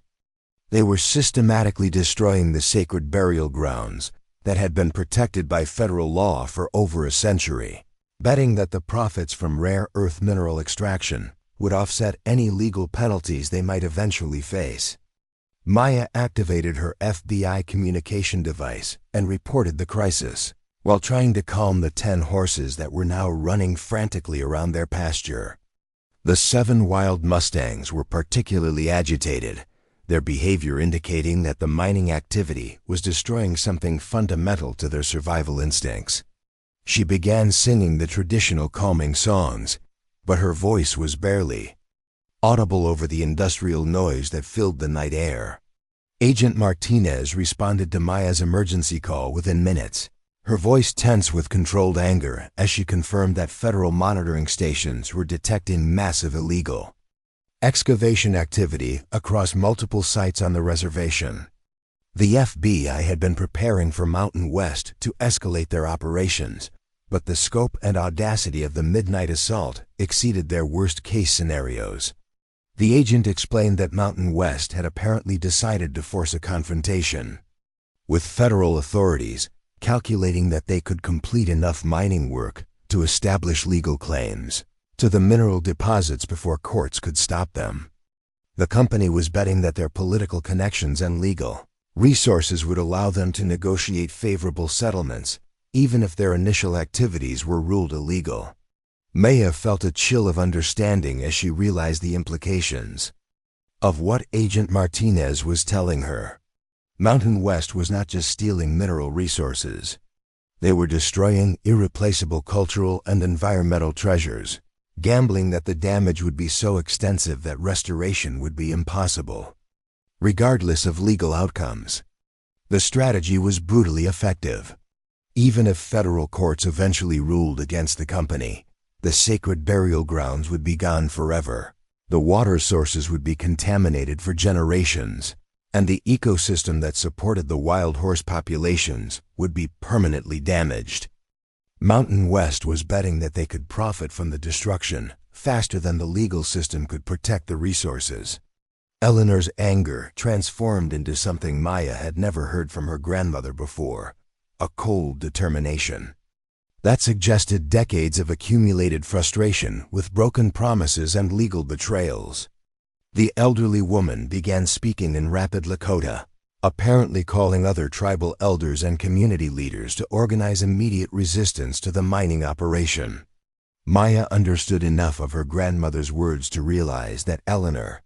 They were systematically destroying the sacred burial grounds that had been protected by federal law for over a century, betting that the profits from rare earth mineral extraction would offset any legal penalties they might eventually face. Maya activated her FBI communication device and reported the crisis, while trying to calm the 10 horses that were now running frantically around their pasture. The 7 wild mustangs were particularly agitated, their behavior indicating that the mining activity was destroying something fundamental to their survival instincts. She began singing the traditional calming songs, but her voice was barely audible over the industrial noise that filled the night air. Agent Martinez responded to Maya's emergency call within minutes, her voice tense with controlled anger as she confirmed that federal monitoring stations were detecting massive illegal excavation activity across multiple sites on the reservation. The FBI had been preparing for Mountain West to escalate their operations, but the scope and audacity of the midnight assault exceeded their worst-case scenarios. The agent explained that Mountain West had apparently decided to force a confrontation with federal authorities, calculating that they could complete enough mining work to establish legal claims to the mineral deposits before courts could stop them. The company was betting that their political connections and legal resources would allow them to negotiate favorable settlements, even if their initial activities were ruled illegal. Maya felt a chill of understanding as she realized the implications of what Agent Martinez was telling her. Mountain West was not just stealing mineral resources. They were destroying irreplaceable cultural and environmental treasures, gambling that the damage would be so extensive that restoration would be impossible. Regardless of legal outcomes, the strategy was brutally effective. Even if federal courts eventually ruled against the company, the sacred burial grounds would be gone forever. The water sources would be contaminated for generations, and the ecosystem that supported the wild horse populations would be permanently damaged. Mountain West was betting that they could profit from the destruction faster than the legal system could protect the resources. Eleanor's anger transformed into something Maya had never heard from her grandmother before, a cold determination that suggested decades of accumulated frustration with broken promises and legal betrayals. The elderly woman began speaking in rapid Lakota, apparently calling other tribal elders and community leaders to organize immediate resistance to the mining operation. Maya understood enough of her grandmother's words to realize that Eleanor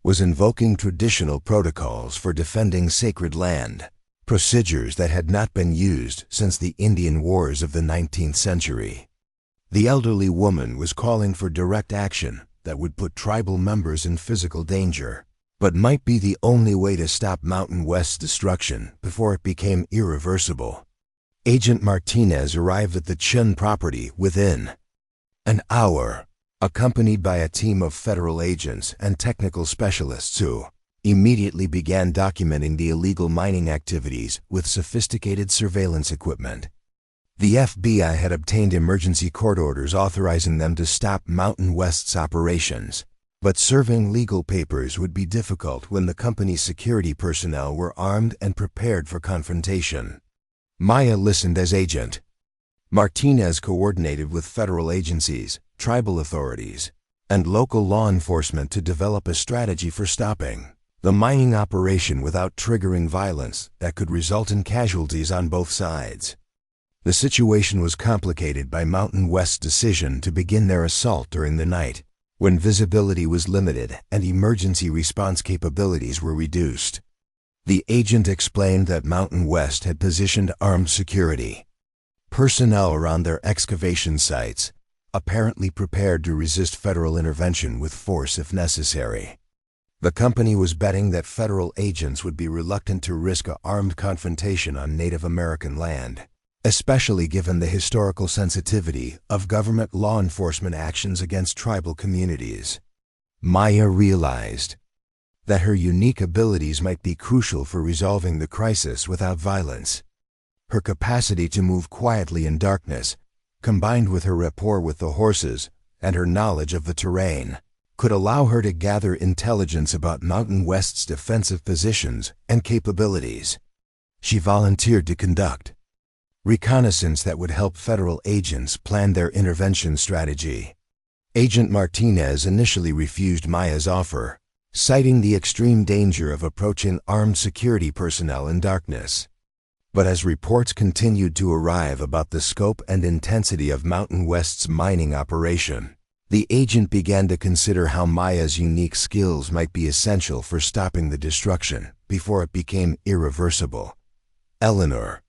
was invoking traditional protocols for defending sacred land, procedures that had not been used since the Indian Wars of the 19th century. The elderly woman was calling for direct action that would put tribal members in physical danger, but might be the only way to stop Mountain West's destruction before it became irreversible. Agent Martinez arrived at the Chen property within an hour, accompanied by a team of federal agents and technical specialists who immediately began documenting the illegal mining activities with sophisticated surveillance equipment. The FBI had obtained emergency court orders authorizing them to stop Mountain West's operations, but serving legal papers would be difficult when the company's security personnel were armed and prepared for confrontation. Maya listened as agent Martinez coordinated with federal agencies, tribal authorities, and local law enforcement to develop a strategy for stopping the mining operation without triggering violence that could result in casualties on both sides. The situation was complicated by Mountain West's decision to begin their assault during the night, when visibility was limited and emergency response capabilities were reduced. The agent explained that Mountain West had positioned armed security personnel around their excavation sites, apparently prepared to resist federal intervention with force if necessary. The company was betting that federal agents would be reluctant to risk an armed confrontation on Native American land, especially given the historical sensitivity of government law enforcement actions against tribal communities. Maya realized that her unique abilities might be crucial for resolving the crisis without violence. Her capacity to move quietly in darkness, combined with her rapport with the horses and her knowledge of the terrain, could allow her to gather intelligence about Mountain West's defensive positions and capabilities. She volunteered to conduct reconnaissance that would help federal agents plan their intervention strategy. Agent Martinez initially refused Maya's offer, citing the extreme danger of approaching armed security personnel in darkness. But as reports continued to arrive about the scope and intensity of Mountain West's mining operation, the agent began to consider how Maya's unique skills might be essential for stopping the destruction before it became irreversible. Eleanor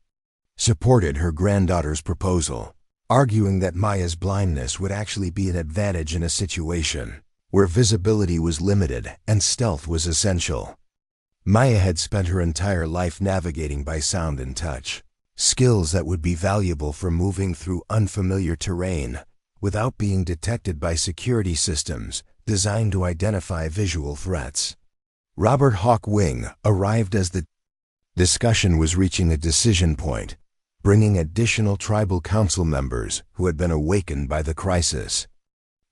supported her granddaughter's proposal, arguing that Maya's blindness would actually be an advantage in a situation where visibility was limited and stealth was essential. Maya had spent her entire life navigating by sound and touch, skills that would be valuable for moving through unfamiliar terrain without being detected by security systems designed to identify visual threats. Robert Hawk Wing arrived as the discussion was reaching a decision point, bringing additional tribal council members who had been awakened by the crisis.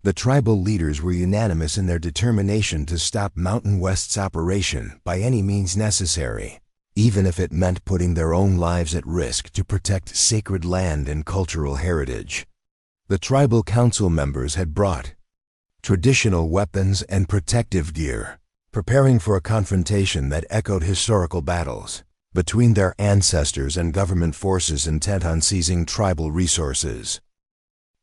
The tribal leaders were unanimous in their determination to stop Mountain West's operation by any means necessary, even if it meant putting their own lives at risk to protect sacred land and cultural heritage. The tribal council members had brought traditional weapons and protective gear, preparing for a confrontation that echoed historical battles between their ancestors and government forces intent on seizing tribal resources.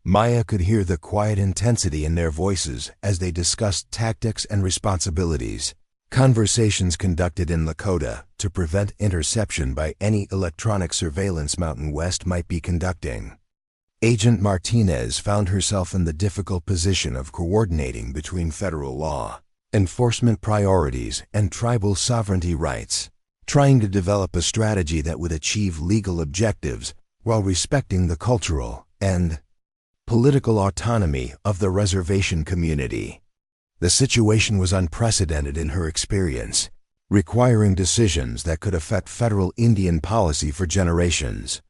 Maya could hear the quiet intensity in their voices as they discussed tactics and responsibilities, conversations conducted in Lakota to prevent interception by any electronic surveillance Mountain West might be conducting. Agent Martinez found herself in the difficult position of coordinating between federal law enforcement priorities and tribal sovereignty rights, trying to develop a strategy that would achieve legal objectives while respecting the cultural and political autonomy of the reservation community. The situation was unprecedented in her experience, requiring decisions that could affect federal Indian policy for generations.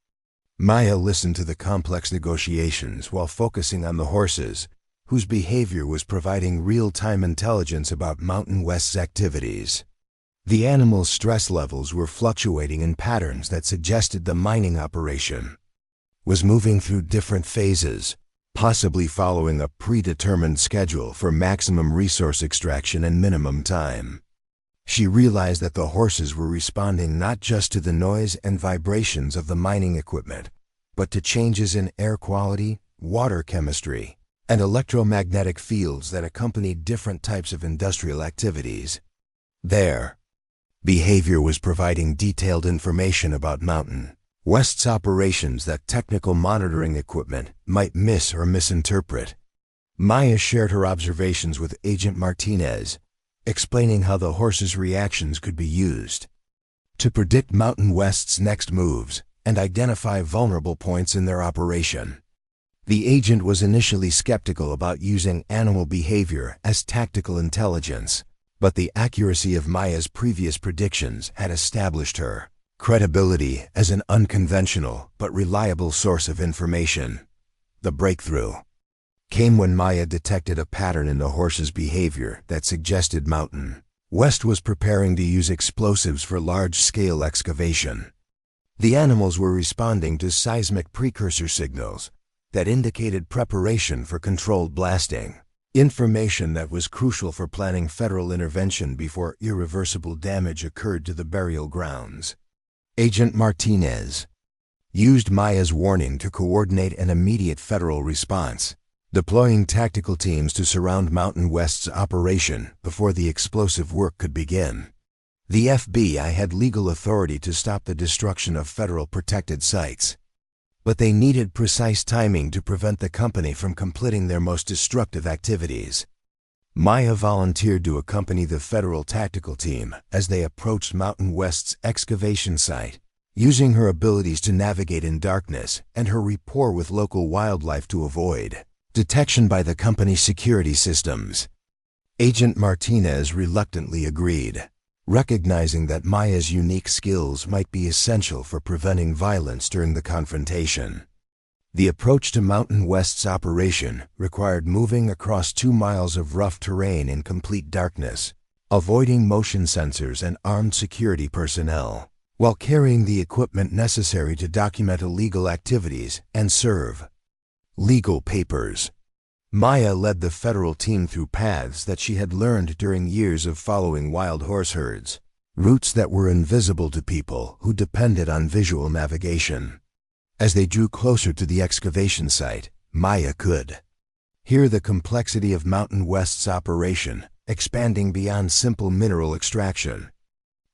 Maya listened to the complex negotiations while focusing on the horses, whose behavior was providing real-time intelligence about Mountain West's activities. The animals' stress levels were fluctuating in patterns that suggested the mining operation was moving through different phases, possibly following a predetermined schedule for maximum resource extraction and minimum time. She realized that the horses were responding not just to the noise and vibrations of the mining equipment, but to changes in air quality, water chemistry, and electromagnetic fields that accompanied different types of industrial activities. Their behavior was providing detailed information about Mountain West's operations that technical monitoring equipment might miss or misinterpret. Maya shared her observations with Agent Martinez, explaining how the horses' reactions could be used to predict Mountain West's next moves and identify vulnerable points in their operation. The agent was initially skeptical about using animal behavior as tactical intelligence, but the accuracy of Maya's previous predictions had established her credibility as an unconventional but reliable source of information. The breakthrough came when Maya detected a pattern in the horse's behavior that suggested Mountain West was preparing to use explosives for large-scale excavation. The animals were responding to seismic precursor signals that indicated preparation for controlled blasting, information that was crucial for planning federal intervention before irreversible damage occurred to the burial grounds. Agent Martinez used Maya's warning to coordinate an immediate federal response, deploying tactical teams to surround Mountain West's operation before the explosive work could begin. The FBI had legal authority to stop the destruction of federal protected sites, but they needed precise timing to prevent the company from completing their most destructive activities. Maya volunteered to accompany the federal tactical team as they approached Mountain West's excavation site, using her abilities to navigate in darkness and her rapport with local wildlife to avoid detection by the company's security systems. Agent Martinez reluctantly agreed, recognizing that Maya's unique skills might be essential for preventing violence during the confrontation. The approach to Mountain West's operation required moving across 2 miles of rough terrain in complete darkness, avoiding motion sensors and armed security personnel, while carrying the equipment necessary to document illegal activities and serve legal papers. Maya led the federal team through paths that she had learned during years of following wild horse herds, routes that were invisible to people who depended on visual navigation. As they drew closer to the excavation site, Maya could hear the complexity of Mountain West's operation, expanding beyond simple mineral extraction.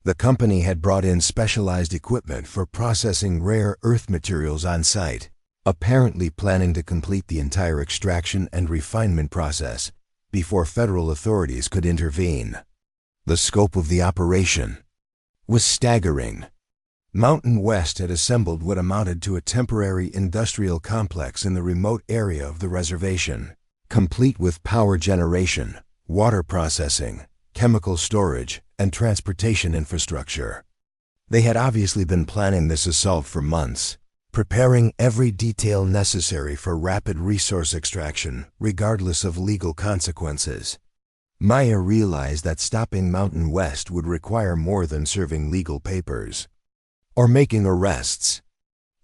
The company had brought in specialized equipment for processing rare earth materials on site, apparently planning to complete the entire extraction and refinement process before federal authorities could intervene. The scope of the operation was staggering. Mountain West had assembled what amounted to a temporary industrial complex in the remote area of the reservation, complete with power generation, water processing, chemical storage, and transportation infrastructure. They had obviously been planning this assault for months, preparing every detail necessary for rapid resource extraction, regardless of legal consequences. Maya realized that stopping Mountain West would require more than serving legal papers or making arrests.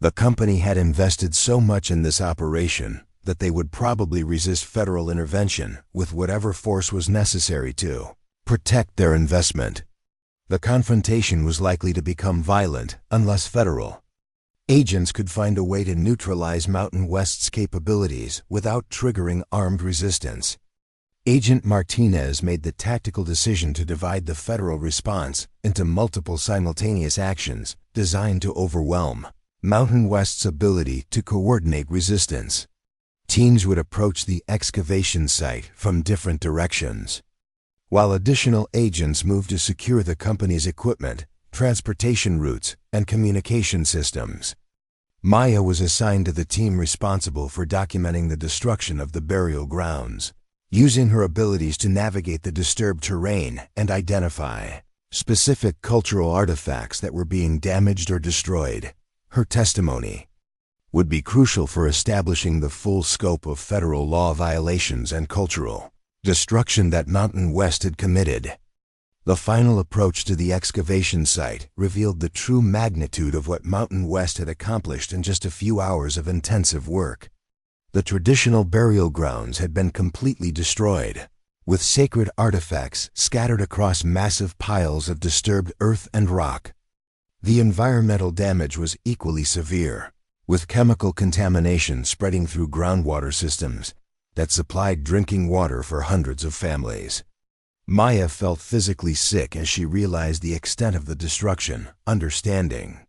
The company had invested so much in this operation that they would probably resist federal intervention with whatever force was necessary to protect their investment. The confrontation was likely to become violent unless federal agents could find a way to neutralize Mountain West's capabilities without triggering armed resistance. Agent Martinez made the tactical decision to divide the federal response into multiple simultaneous actions designed to overwhelm Mountain West's ability to coordinate resistance. Teams would approach the excavation site from different directions, while additional agents moved to secure the company's equipment, transportation routes, and communication systems. Maya was assigned to the team responsible for documenting the destruction of the burial grounds, using her abilities to navigate the disturbed terrain and identify specific cultural artifacts that were being damaged or destroyed. Her testimony would be crucial for establishing the full scope of federal law violations and cultural destruction that Mountain West had committed. The final approach to the excavation site revealed the true magnitude of what Mountain West had accomplished in just a few hours of intensive work. The traditional burial grounds had been completely destroyed, with sacred artifacts scattered across massive piles of disturbed earth and rock. The environmental damage was equally severe, with chemical contamination spreading through groundwater systems that supplied drinking water for hundreds of families. Maya felt physically sick as she realized the extent of the destruction, understanding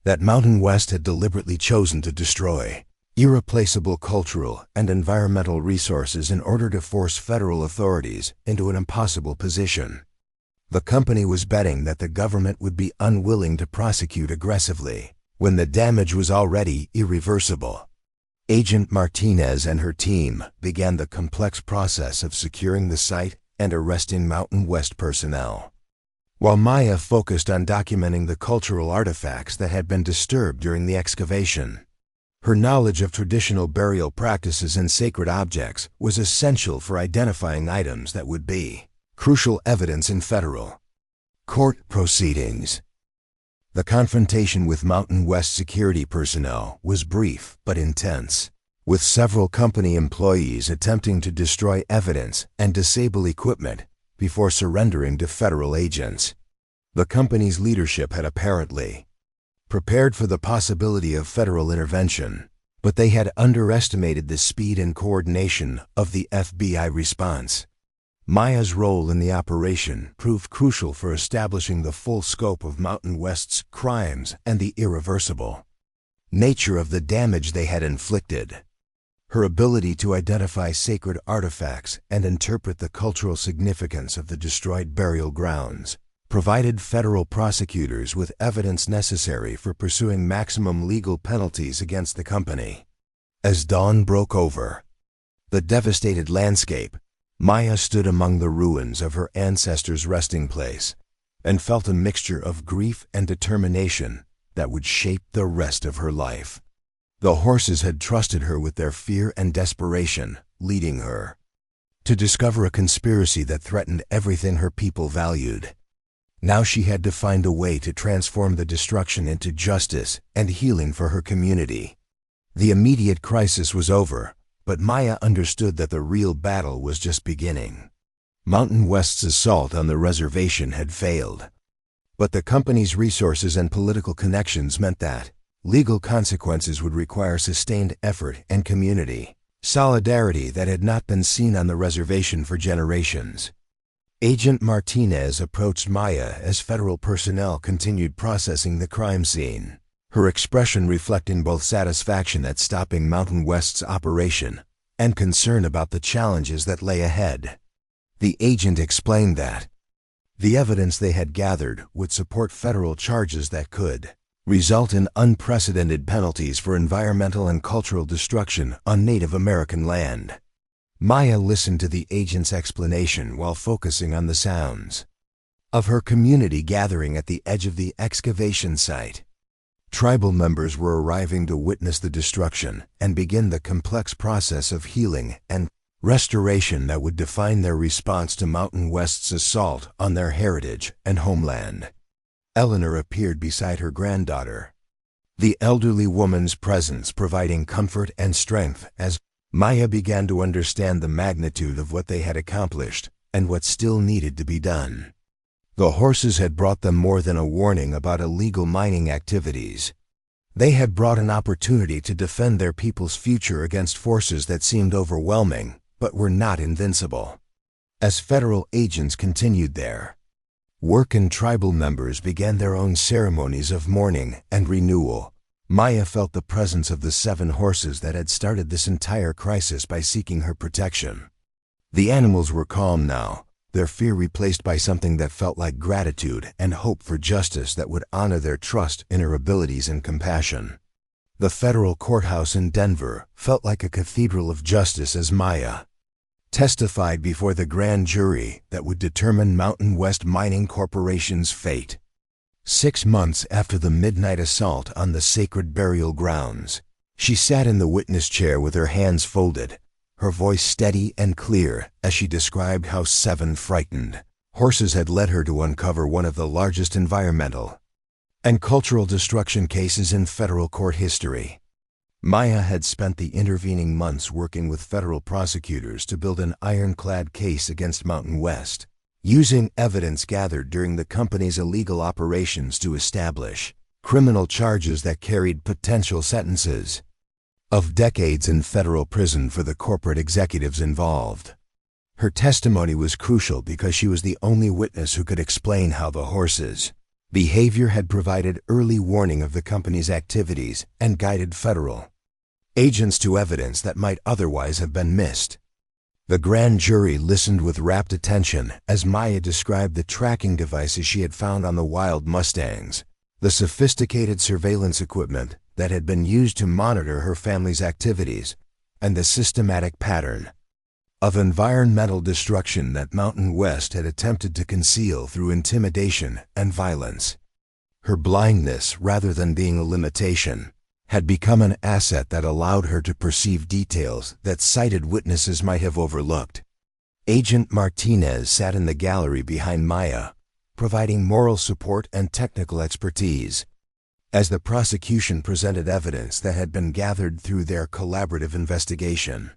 that Mountain West had deliberately chosen to destroy irreplaceable cultural and environmental resources in order to force federal authorities into an impossible position. The company was betting that the government would be unwilling to prosecute aggressively when the damage was already irreversible. Agent Martinez and her team began the complex process of securing the site and arresting Mountain West personnel, while Maya focused on documenting the cultural artifacts that had been disturbed during the excavation. Her knowledge of traditional burial practices and sacred objects was essential for identifying items that would be crucial evidence in federal court proceedings. The confrontation with Mountain West security personnel was brief but intense, with several company employees attempting to destroy evidence and disable equipment before surrendering to federal agents. The company's leadership had apparently prepared for the possibility of federal intervention, but they had underestimated the speed and coordination of the FBI response. Maya's role in the operation proved crucial for establishing the full scope of Mountain West's crimes and the irreversible nature of the damage they had inflicted. Her ability to identify sacred artifacts and interpret the cultural significance of the destroyed burial grounds provided federal prosecutors with evidence necessary for pursuing maximum legal penalties against the company. As dawn broke over the devastated landscape, Maya stood among the ruins of her ancestors' resting place and felt a mixture of grief and determination that would shape the rest of her life. The horses had trusted her with their fear and desperation, leading her to discover a conspiracy that threatened everything her people valued. Now she had to find a way to transform the destruction into justice and healing for her community. The immediate crisis was over, but Maya understood that the real battle was just beginning. Mountain West's assault on the reservation had failed, but the company's resources and political connections meant that legal consequences would require sustained effort and community solidarity that had not been seen on the reservation for generations. Agent Martinez approached Maya as federal personnel continued processing the crime scene, her expression reflecting both satisfaction at stopping Mountain West's operation and concern about the challenges that lay ahead. The agent explained that the evidence they had gathered would support federal charges that could result in unprecedented penalties for environmental and cultural destruction on Native American land. Maya listened to the agent's explanation while focusing on the sounds of her community gathering at the edge of the excavation site. Tribal members were arriving to witness the destruction and begin the complex process of healing and restoration that would define their response to Mountain West's assault on their heritage and homeland. Eleanor appeared beside her granddaughter, the elderly woman's presence providing comfort and strength as Maya began to understand the magnitude of what they had accomplished and what still needed to be done. The horses had brought them more than a warning about illegal mining activities. They had brought an opportunity to defend their people's future against forces that seemed overwhelming but were not invincible. As federal agents continued their work and tribal members began their own ceremonies of mourning and renewal, Maya felt the presence of the 7 horses that had started this entire crisis by seeking her protection. The animals were calm now, their fear replaced by something that felt like gratitude and hope for justice that would honor their trust in her abilities and compassion. The federal courthouse in Denver felt like a cathedral of justice as Maya testified before the grand jury that would determine Mountain West Mining Corporation's fate. 6 months after the midnight assault on the sacred burial grounds, she sat in the witness chair with her hands folded, her voice steady and clear as she described how 7 frightened horses had led her to uncover one of the largest environmental and cultural destruction cases in federal court history. Maya had spent the intervening months working with federal prosecutors to build an ironclad case against Mountain West, using evidence gathered during the company's illegal operations to establish criminal charges that carried potential sentences of decades in federal prison for the corporate executives involved. Her testimony was crucial because she was the only witness who could explain how the horses' behavior had provided early warning of the company's activities and guided federal agents to evidence that might otherwise have been missed. The grand jury listened with rapt attention as Maya described the tracking devices she had found on the wild mustangs, the sophisticated surveillance equipment that had been used to monitor her family's activities, and the systematic pattern of environmental destruction that Mountain West had attempted to conceal through intimidation and violence. Her blindness, rather than being a limitation, had become an asset that allowed her to perceive details that sighted witnesses might have overlooked. Agent Martinez sat in the gallery behind Maya, providing moral support and technical expertise, as the prosecution presented evidence that had been gathered through their collaborative investigation.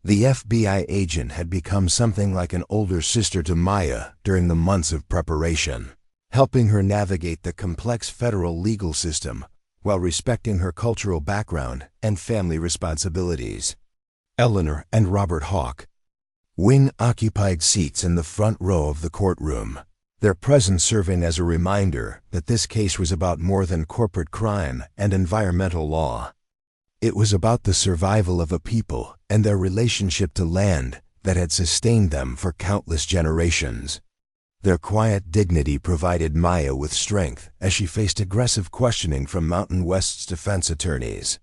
The FBI agent had become something like an older sister to Maya during the months of preparation, helping her navigate the complex federal legal system while respecting her cultural background and family responsibilities. Eleanor and Robert Hawk Wing occupied seats in the front row of the courtroom, their presence serving as a reminder that this case was about more than corporate crime and environmental law. It was about the survival of a people and their relationship to land that had sustained them for countless generations. Their quiet dignity provided Maya with strength as she faced aggressive questioning from Mountain West's defense attorneys.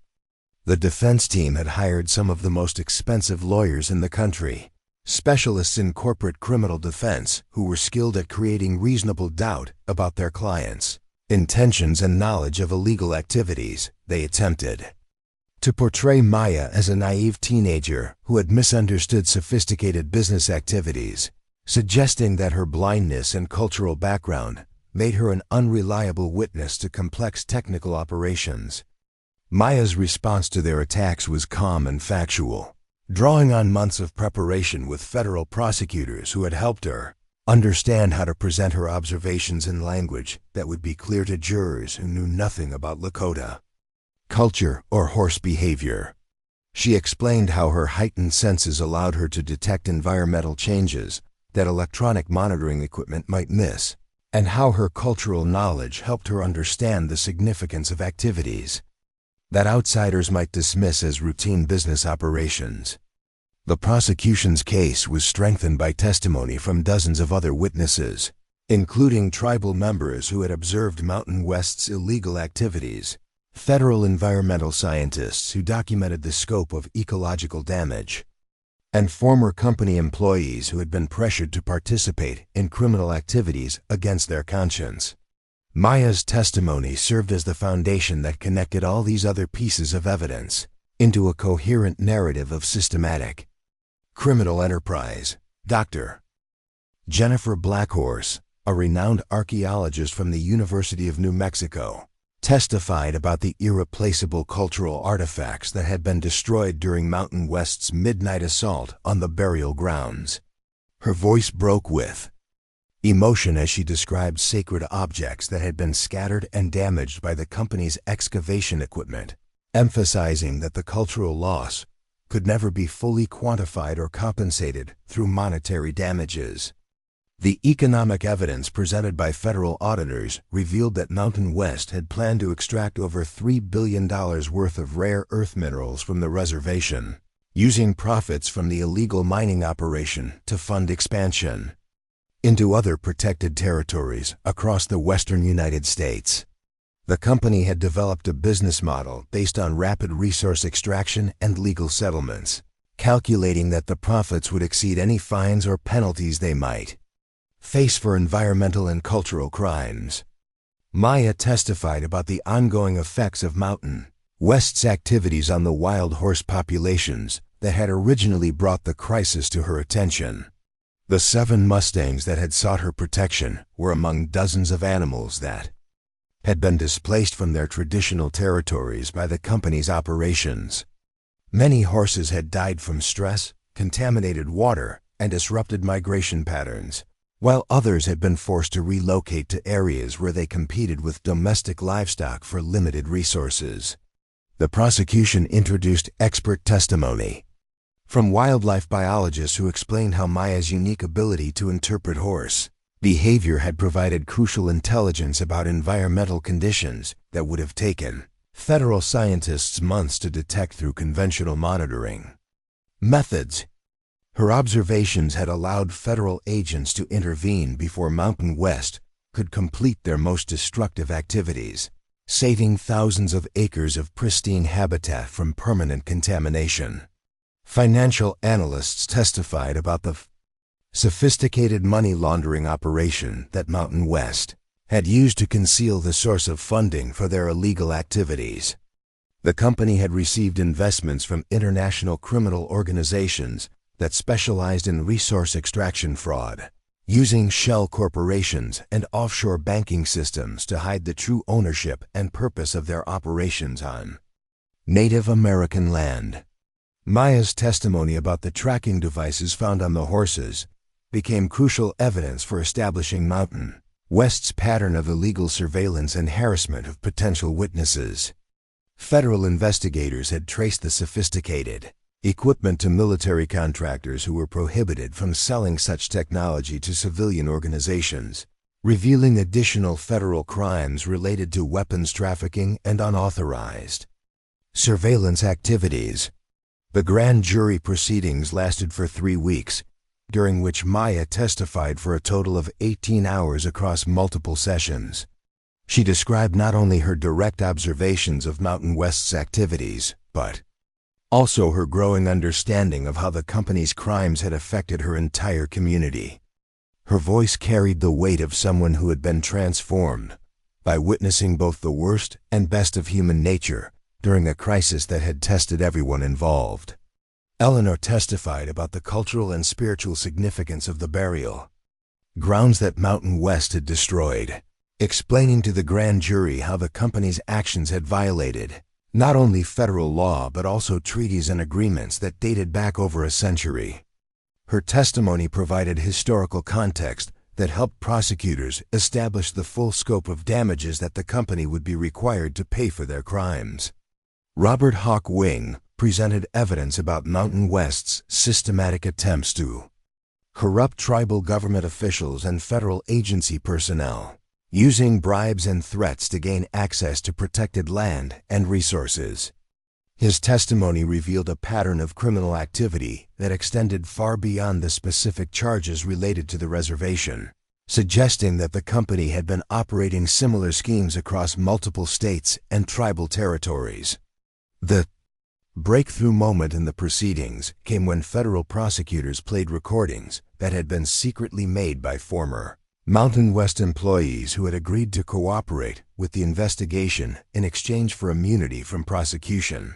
The defense team had hired some of the most expensive lawyers in the country, specialists in corporate criminal defense who were skilled at creating reasonable doubt about their clients' intentions and knowledge of illegal activities they attempted to portray Maya as a naive teenager who had misunderstood sophisticated business activities, suggesting that her blindness and cultural background made her an unreliable witness to complex technical operations. Maya's response to their attacks was calm and factual, drawing on months of preparation with federal prosecutors who had helped her understand how to present her observations in language that would be clear to jurors who knew nothing about Lakota culture or horse behavior. She explained how her heightened senses allowed her to detect environmental changes that electronic monitoring equipment might miss, and how her cultural knowledge helped her understand the significance of activities that outsiders might dismiss as routine business operations. The prosecution's case was strengthened by testimony from dozens of other witnesses, including tribal members who had observed Mountain West's illegal activities, federal environmental scientists who documented the scope of ecological damage, and former company employees who had been pressured to participate in criminal activities against their conscience. Maya's testimony served as the foundation that connected all these other pieces of evidence into a coherent narrative of systematic criminal enterprise. Dr. Jennifer Blackhorse, a renowned archaeologist from the University of New Mexico, testified about the irreplaceable cultural artifacts that had been destroyed during Mountain West's midnight assault on the burial grounds. Her voice broke with emotion as she described sacred objects that had been scattered and damaged by the company's excavation equipment, emphasizing that the cultural loss could never be fully quantified or compensated through monetary damages. The economic evidence presented by federal auditors revealed that Mountain West had planned to extract over $3 billion worth of rare earth minerals from the reservation, using profits from the illegal mining operation to fund expansion into other protected territories across the western United States. The company had developed a business model based on rapid resource extraction and legal settlements, calculating that the profits would exceed any fines or penalties they might face for environmental and cultural crimes. Maya testified about the ongoing effects of Mountain West's activities on the wild horse populations that had originally brought the crisis to her attention. The 7 mustangs that had sought her protection were among dozens of animals that had been displaced from their traditional territories by the company's operations. Many horses had died from stress, contaminated water, and disrupted migration patterns, while others had been forced to relocate to areas where they competed with domestic livestock for limited resources. The prosecution introduced expert testimony from wildlife biologists who explained how Maya's unique ability to interpret horse behavior had provided crucial intelligence about environmental conditions that would have taken federal scientists months to detect through conventional monitoring methods. Her observations had allowed federal agents to intervene before Mountain West could complete their most destructive activities, saving thousands of acres of pristine habitat from permanent contamination. Financial analysts testified about the sophisticated money laundering operation that Mountain West had used to conceal the source of funding for their illegal activities. The company had received investments from international criminal organizations that specialized in resource extraction fraud, using shell corporations and offshore banking systems to hide the true ownership and purpose of their operations on Native American land. Maya's testimony about the tracking devices found on the horses became crucial evidence for establishing Mountain West's pattern of illegal surveillance and harassment of potential witnesses. Federal investigators had traced the sophisticated equipment to military contractors who were prohibited from selling such technology to civilian organizations, revealing additional federal crimes related to weapons trafficking and unauthorized surveillance activities. The grand jury proceedings lasted for 3 weeks, during which Maya testified for a total of 18 hours across multiple sessions. She described not only her direct observations of Mountain West's activities, but also her growing understanding of how the company's crimes had affected her entire community. Her voice carried the weight of someone who had been transformed by witnessing both the worst and best of human nature during a crisis that had tested everyone involved. Eleanor testified about the cultural and spiritual significance of the burial grounds that Mountain West had destroyed, explaining to the grand jury how the company's actions had violated not only federal law but also treaties and agreements that dated back over a century. Her testimony provided historical context that helped prosecutors establish the full scope of damages that the company would be required to pay for their crimes. Robert Hawk Wing presented evidence about Mountain West's systematic attempts to corrupt tribal government officials and federal agency personnel, using bribes and threats to gain access to protected land and resources. His testimony revealed a pattern of criminal activity that extended far beyond the specific charges related to the reservation, suggesting that the company had been operating similar schemes across multiple states and tribal territories. The breakthrough moment in the proceedings came when federal prosecutors played recordings that had been secretly made by former Mountain West employees who had agreed to cooperate with the investigation in exchange for immunity from prosecution.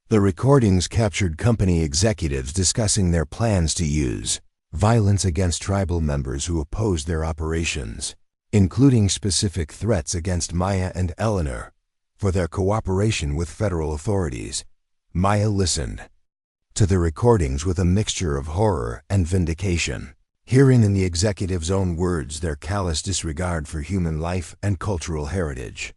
The recordings captured company executives discussing their plans to use violence against tribal members who opposed their operations, including specific threats against Maya and Eleanor for their cooperation with federal authorities. Maya listened to the recordings with a mixture of horror and vindication, hearing in the executives' own words their callous disregard for human life and cultural heritage.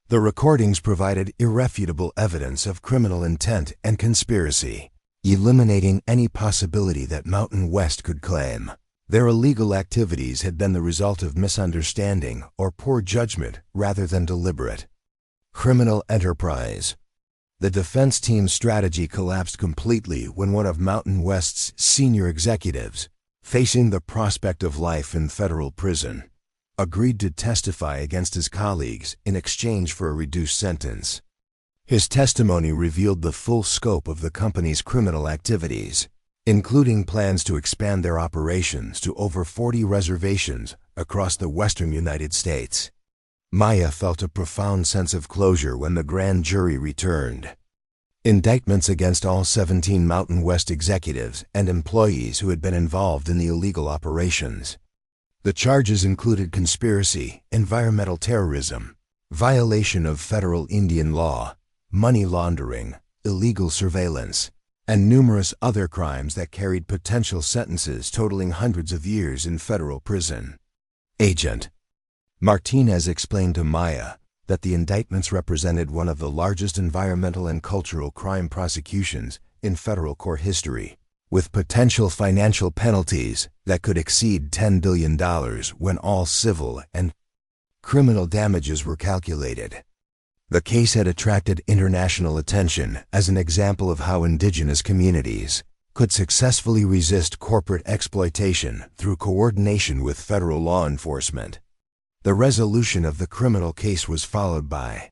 The recordings provided irrefutable evidence of criminal intent and conspiracy, eliminating any possibility that Mountain West could claim their illegal activities had been the result of misunderstanding or poor judgment rather than deliberate criminal enterprise. The defense team's strategy collapsed completely when one of Mountain West's senior executives, facing the prospect of life in federal prison, agreed to testify against his colleagues in exchange for a reduced sentence. His testimony revealed the full scope of the company's criminal activities, including plans to expand their operations to over 40 reservations across the western United States. Maya felt a profound sense of closure when the grand jury returned. Indictments against all 17 Mountain West executives and employees who had been involved in the illegal operations. The charges included conspiracy, environmental terrorism, violation of federal Indian law, money laundering, illegal surveillance, and numerous other crimes that carried potential sentences totaling hundreds of years in federal prison. Agent Martinez explained to Maya that the indictments represented one of the largest environmental and cultural crime prosecutions in federal court history, with potential financial penalties that could exceed $10 billion when all civil and criminal damages were calculated. The case had attracted international attention as an example of how indigenous communities could successfully resist corporate exploitation through coordination with federal law enforcement. The resolution of the criminal case was followed by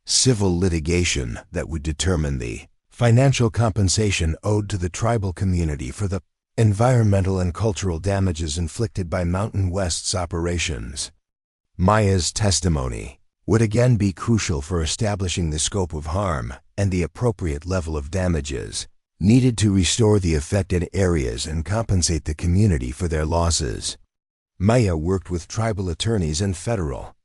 civil litigation that would determine the financial compensation owed to the tribal community for the environmental and cultural damages inflicted by Mountain West's operations. Maya's testimony would again be crucial for establishing the scope of harm and the appropriate level of damages needed to restore the affected areas and compensate the community for their losses. Maya worked with tribal attorneys and federal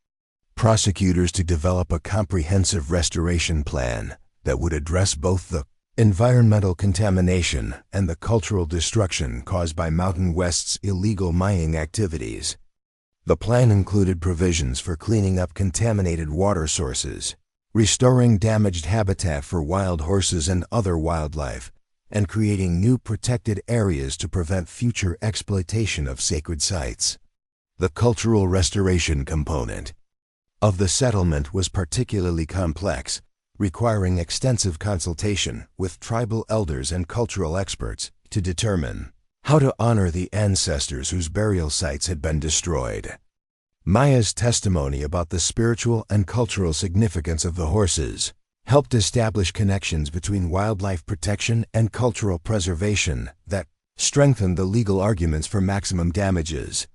prosecutors to develop a comprehensive restoration plan that would address both the environmental contamination and the cultural destruction caused by Mountain West's illegal mining activities. The plan included provisions for cleaning up contaminated water sources, restoring damaged habitat for wild horses and other wildlife, and creating new protected areas to prevent future exploitation of sacred sites. The cultural restoration component of the settlement was particularly complex, requiring extensive consultation with tribal elders and cultural experts to determine how to honor the ancestors whose burial sites had been destroyed. Maya's testimony about the spiritual and cultural significance of the horses helped establish connections between wildlife protection and cultural preservation that strengthened the legal arguments for maximum damages.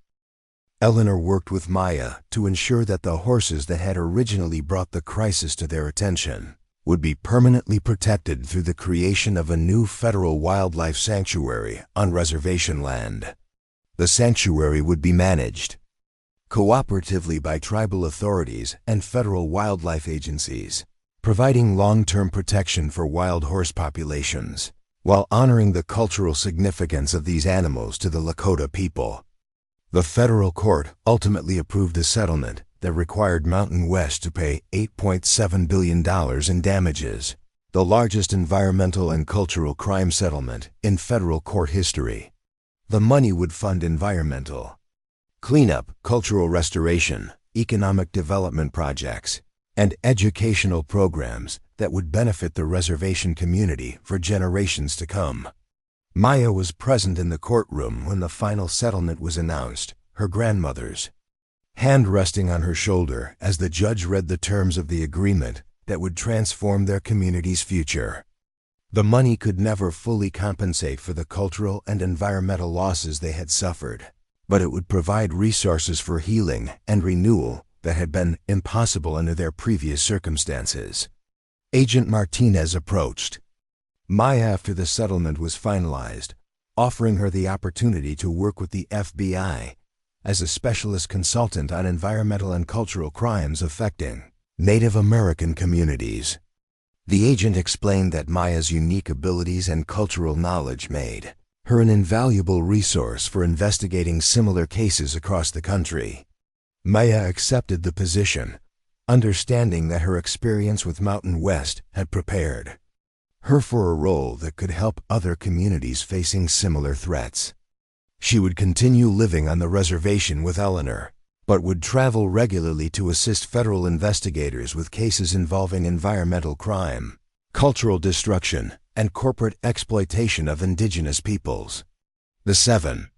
Eleanor worked with Maya to ensure that the horses that had originally brought the crisis to their attention would be permanently protected through the creation of a new federal wildlife sanctuary on reservation land. The sanctuary would be managed cooperatively by tribal authorities and federal wildlife agencies, providing long-term protection for wild horse populations, while honoring the cultural significance of these animals to the Lakota people. The federal court ultimately approved a settlement that required Mountain West to pay $8.7 billion in damages, the largest environmental and cultural crime settlement in federal court history. The money would fund environmental cleanup, cultural restoration, economic development projects, and educational programs that would benefit the reservation community for generations to come. Maya was present in the courtroom when the final settlement was announced, her grandmother's hand resting on her shoulder as the judge read the terms of the agreement that would transform their community's future. The money could never fully compensate for the cultural and environmental losses they had suffered, but it would provide resources for healing and renewal that had been impossible under their previous circumstances. Agent Martinez approached Maya after the settlement was finalized, offering her the opportunity to work with the FBI as a specialist consultant on environmental and cultural crimes affecting Native American communities. The agent explained that Maya's unique abilities and cultural knowledge made her an invaluable resource for investigating similar cases across the country. Maya accepted the position, understanding that her experience with Mountain West had prepared her for a role that could help other communities facing similar threats. She would continue living on the reservation with Eleanor, but would travel regularly to assist federal investigators with cases involving environmental crime, cultural destruction, and corporate exploitation of indigenous peoples. The 7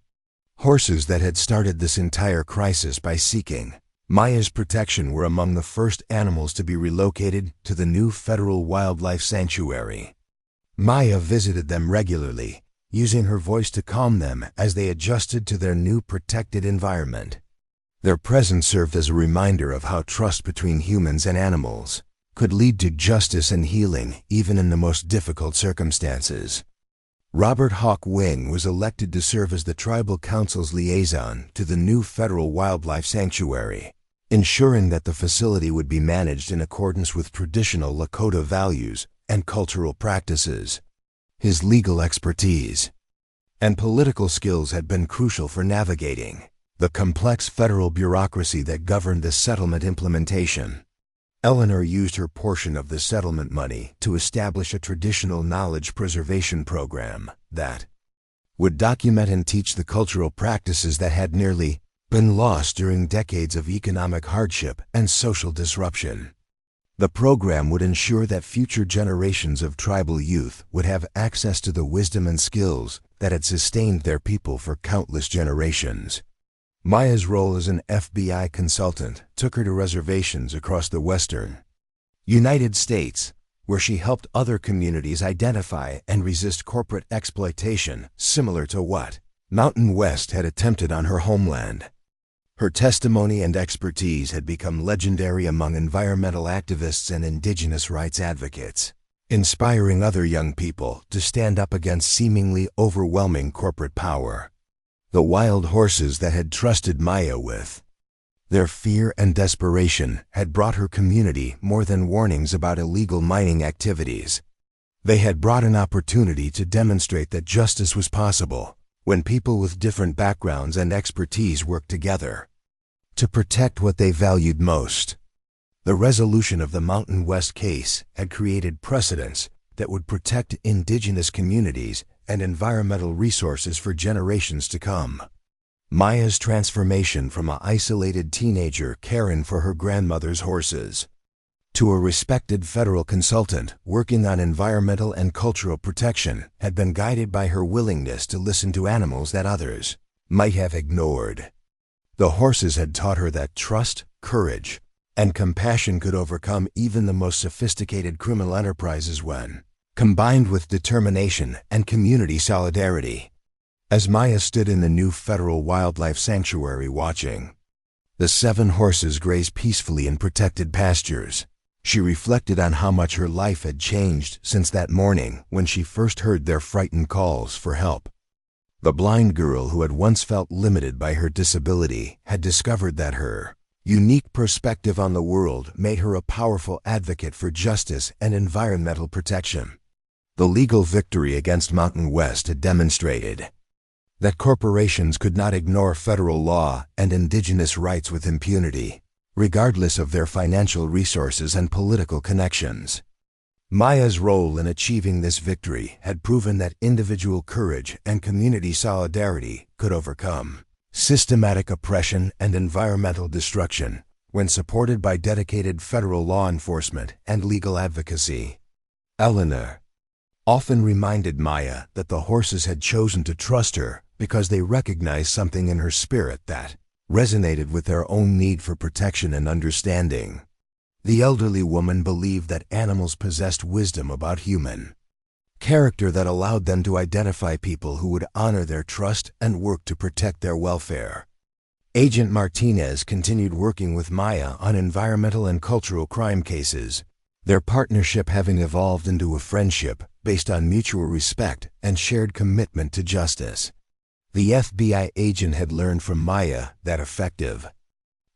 horses that had started this entire crisis by seeking Maya's protection were among the first animals to be relocated to the new federal wildlife sanctuary. Maya visited them regularly, using her voice to calm them as they adjusted to their new protected environment. Their presence served as a reminder of how trust between humans and animals could lead to justice and healing even in the most difficult circumstances. Robert Hawk Wing was elected to serve as the Tribal Council's liaison to the new federal wildlife sanctuary, ensuring that the facility would be managed in accordance with traditional Lakota values and cultural practices. His legal expertise and political skills had been crucial for navigating the complex federal bureaucracy that governed the settlement implementation. Eleanor used her portion of the settlement money to establish a traditional knowledge preservation program that would document and teach the cultural practices that had nearly been lost during decades of economic hardship and social disruption. The program would ensure that future generations of tribal youth would have access to the wisdom and skills that had sustained their people for countless generations. Maya's role as an FBI consultant took her to reservations across the western United States, where she helped other communities identify and resist corporate exploitation similar to what Mountain West had attempted on her homeland. Her testimony and expertise had become legendary among environmental activists and indigenous rights advocates, inspiring other young people to stand up against seemingly overwhelming corporate power. The wild horses that had trusted Maya with their fear and desperation had brought her community more than warnings about illegal mining activities. They had brought an opportunity to demonstrate that justice was possible when people with different backgrounds and expertise worked together to protect what they valued most. The resolution of the Mountain West case had created precedents that would protect indigenous communities and environmental resources for generations to come. Maya's transformation from an isolated teenager caring for her grandmother's horses to a respected federal consultant working on environmental and cultural protection had been guided by her willingness to listen to animals that others might have ignored. The horses had taught her that trust, courage, and compassion could overcome even the most sophisticated criminal enterprises when combined with determination and community solidarity. As Maya stood in the new federal wildlife sanctuary watching the 7 horses graze peacefully in protected pastures, She reflected on how much her life had changed since that morning when she first heard their frightened calls for help. The blind girl who had once felt limited by her disability had discovered that her unique perspective on the world made her a powerful advocate for justice and environmental protection. The legal victory against Mountain West had demonstrated that corporations could not ignore federal law and indigenous rights with impunity, regardless of their financial resources and political connections. Maya's role in achieving this victory had proven that individual courage and community solidarity could overcome systematic oppression and environmental destruction when supported by dedicated federal law enforcement and legal advocacy. Eleanor often reminded Maya that the horses had chosen to trust her because they recognized something in her spirit that resonated with their own need for protection and understanding. The elderly woman believed that animals possessed wisdom about human character that allowed them to identify people who would honor their trust and work to protect their welfare. Agent Martinez continued working with Maya on environmental and cultural crime cases, their partnership having evolved into a friendship based on mutual respect and shared commitment to justice. The FBI agent had learned from Maya that effective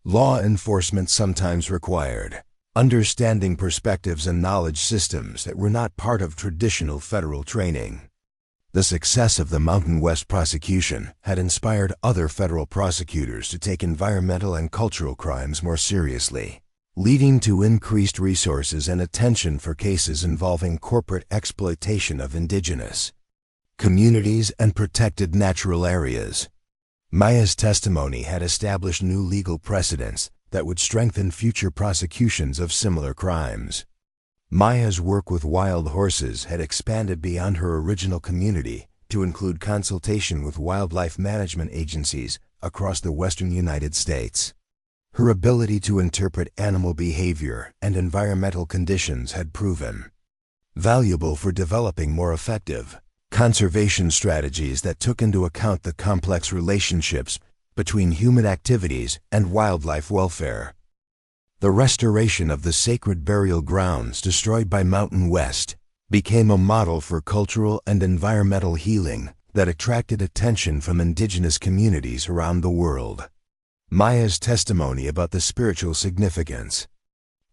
law enforcement sometimes required understanding perspectives and knowledge systems that were not part of traditional federal training. The success of the Mountain West prosecution had inspired other federal prosecutors to take environmental and cultural crimes more seriously, leading to increased resources and attention for cases involving corporate exploitation of indigenous communities and protected natural areas. Maya's testimony had established new legal precedents that would strengthen future prosecutions of similar crimes. Maya's work with wild horses had expanded beyond her original community to include consultation with wildlife management agencies across the western United States. Her ability to interpret animal behavior and environmental conditions had proven valuable for developing more effective conservation strategies that took into account the complex relationships between human activities and wildlife welfare. The restoration of the sacred burial grounds destroyed by Mountain West became a model for cultural and environmental healing that attracted attention from indigenous communities around the world. Maya's testimony about the spiritual significance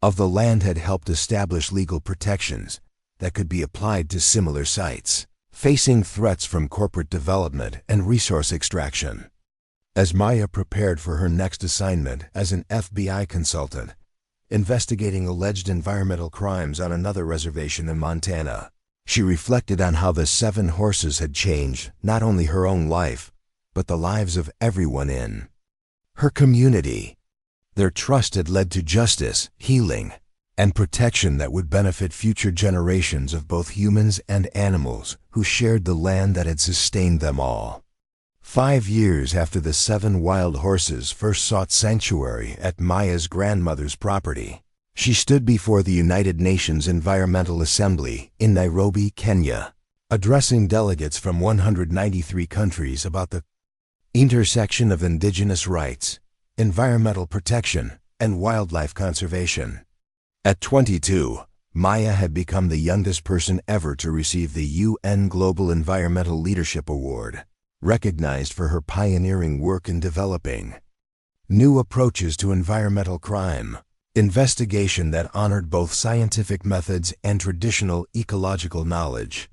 of the land had helped establish legal protections that could be applied to similar sites facing threats from corporate development and resource extraction. As Maya prepared for her next assignment as an FBI consultant, investigating alleged environmental crimes on another reservation in Montana, she reflected on how the 7 horses had changed not only her own life, but the lives of everyone in her community. Their trust had led to justice, healing, and protection that would benefit future generations of both humans and animals who shared the land that had sustained them all. 5 years after the 7 wild horses first sought sanctuary at Maya's grandmother's property, she stood before the United Nations Environmental Assembly in Nairobi, Kenya, addressing delegates from 193 countries about the intersection of indigenous rights, environmental protection, and wildlife conservation. At 22, Maya had become the youngest person ever to receive the UN Global Environmental Leadership Award, recognized for her pioneering work in developing new approaches to environmental crime investigation that honored both scientific methods and traditional ecological knowledge.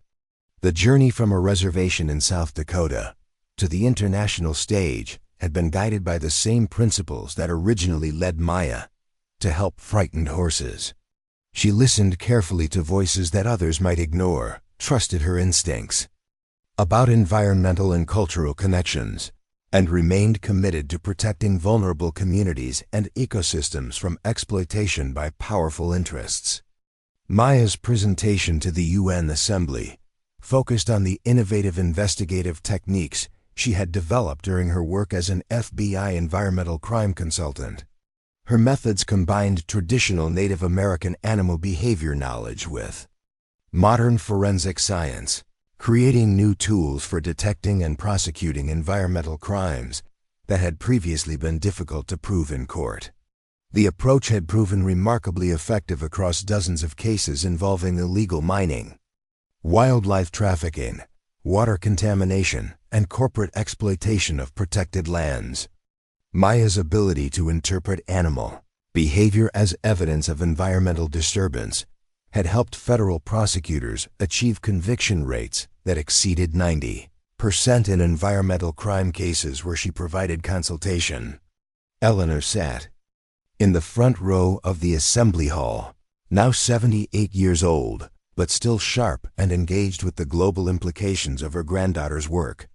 The journey from a reservation in South Dakota to the international stage had been guided by the same principles that originally led Maya to help frightened horses. She listened carefully to voices that others might ignore, trusted her instincts about environmental and cultural connections, and remained committed to protecting vulnerable communities and ecosystems from exploitation by powerful interests. Maya's presentation to the UN Assembly focused on the innovative investigative techniques she had developed during her work as an FBI environmental crime consultant. Her methods combined traditional Native American animal behavior knowledge with modern forensic science, creating new tools for detecting and prosecuting environmental crimes that had previously been difficult to prove in court. The approach had proven remarkably effective across dozens of cases involving illegal mining, wildlife trafficking, water contamination, and corporate exploitation of protected lands. Maya's ability to interpret animal behavior as evidence of environmental disturbance had helped federal prosecutors achieve conviction rates that exceeded 90% in environmental crime cases where she provided consultation. Eleanor sat in the front row of the assembly hall, now 78 years old, but still sharp and engaged with the global implications of her granddaughter's work.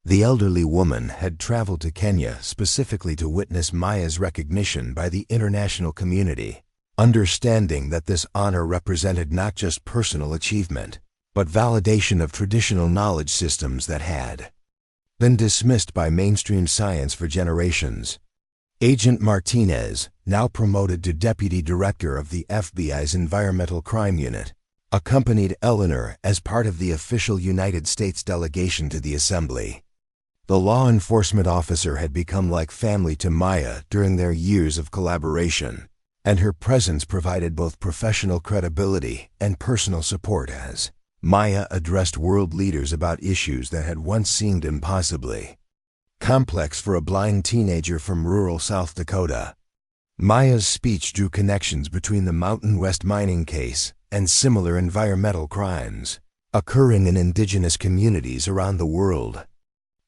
The elderly woman had traveled to Kenya specifically to witness Maya's recognition by the international community, understanding that this honor represented not just personal achievement, but validation of traditional knowledge systems that had been dismissed by mainstream science for generations. Agent Martinez, now promoted to Deputy Director of the FBI's Environmental Crime Unit, accompanied Eleanor as part of the official United States delegation to the assembly. The law enforcement officer had become like family to Maya during their years of collaboration, and her presence provided both professional credibility and personal support as Maya addressed world leaders about issues that had once seemed impossibly complex for a blind teenager from rural South Dakota. Maya's speech drew connections between the Mountain West mining case and similar environmental crimes occurring in indigenous communities around the world.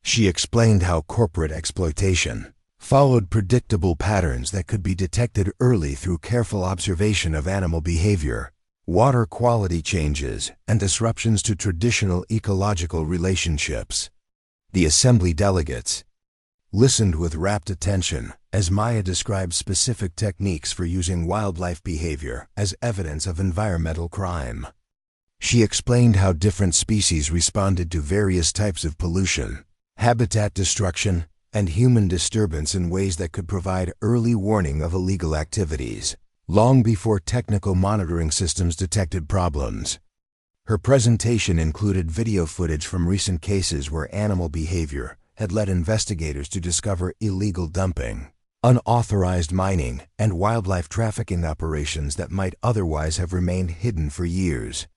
She explained how corporate exploitation followed predictable patterns that could be detected early through careful observation of animal behavior, water quality changes, and disruptions to traditional ecological relationships. The assembly delegates listened with rapt attention as Maya described specific techniques for using wildlife behavior as evidence of environmental crime. She explained how different species responded to various types of pollution, habitat destruction, and human disturbance in ways that could provide early warning of illegal activities, long before technical monitoring systems detected problems. Her presentation included video footage from recent cases where animal behavior had led investigators to discover illegal dumping, unauthorized mining, and wildlife trafficking operations that might otherwise have remained hidden for years.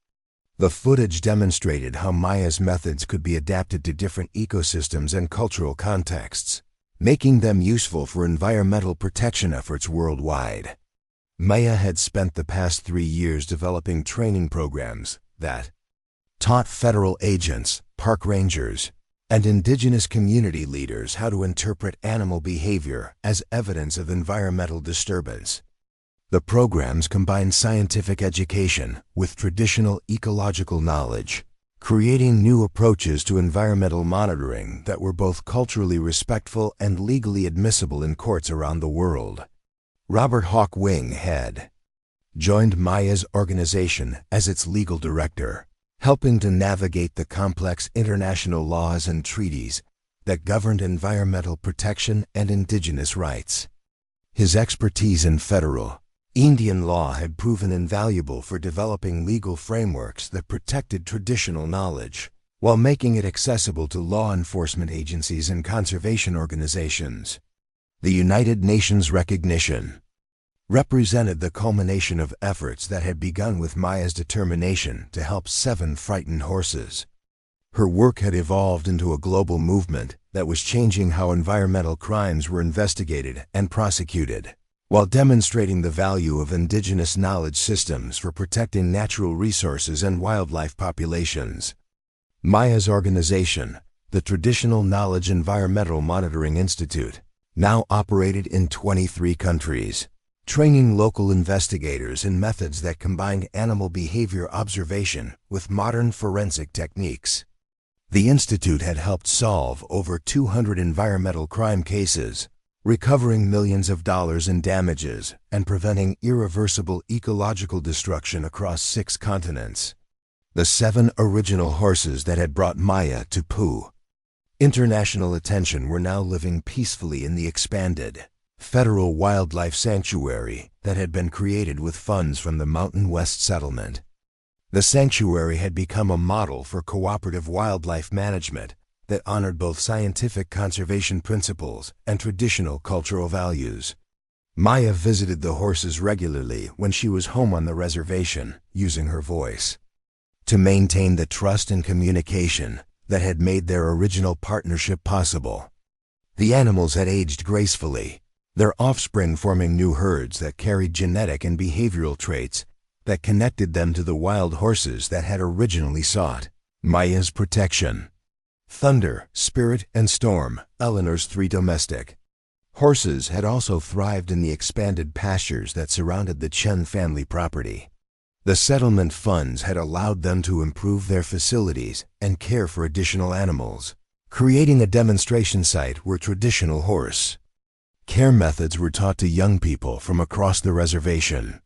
The footage demonstrated how Maya's methods could be adapted to different ecosystems and cultural contexts, making them useful for environmental protection efforts worldwide. Maya had spent the past 3 years developing training programs that taught federal agents, park rangers, and indigenous community leaders how to interpret animal behavior as evidence of environmental disturbance. The programs combine scientific education with traditional ecological knowledge, creating new approaches to environmental monitoring that were both culturally respectful and legally admissible in courts around the world. Robert Hawk Wing had joined Maya's organization as its legal director, helping to navigate the complex international laws and treaties that governed environmental protection and indigenous rights. His expertise in federal, Indian law had proven invaluable for developing legal frameworks that protected traditional knowledge, while making it accessible to law enforcement agencies and conservation organizations. The United Nations recognition represented the culmination of efforts that had begun with Maya's determination to help 7 frightened horses. Her work had evolved into a global movement that was changing how environmental crimes were investigated and prosecuted, while demonstrating the value of indigenous knowledge systems for protecting natural resources and wildlife populations. Maya's organization, the Traditional Knowledge Environmental Monitoring Institute, now operated in 23 countries, training local investigators in methods that combined animal behavior observation with modern forensic techniques. The institute had helped solve over 200 environmental crime cases, recovering millions of dollars in damages and preventing irreversible ecological destruction across 6 continents. The 7 original horses that had brought Maya to international attention were now living peacefully in the expanded federal wildlife sanctuary that had been created with funds from the Mountain West settlement. The sanctuary had become a model for cooperative wildlife management that honored both scientific conservation principles and traditional cultural values. Maya visited the horses regularly when she was home on the reservation, using her voice to maintain the trust and communication that had made their original partnership possible. The animals had aged gracefully, their offspring forming new herds that carried genetic and behavioral traits that connected them to the wild horses that had originally sought Maya's protection. Thunder, Spirit, and Storm, Eleanor's 3 domestic horses, had also thrived in the expanded pastures that surrounded the Chen family property. The settlement funds had allowed them to improve their facilities and care for additional animals, creating a demonstration site where traditional horse care methods were taught to young people from across the reservation.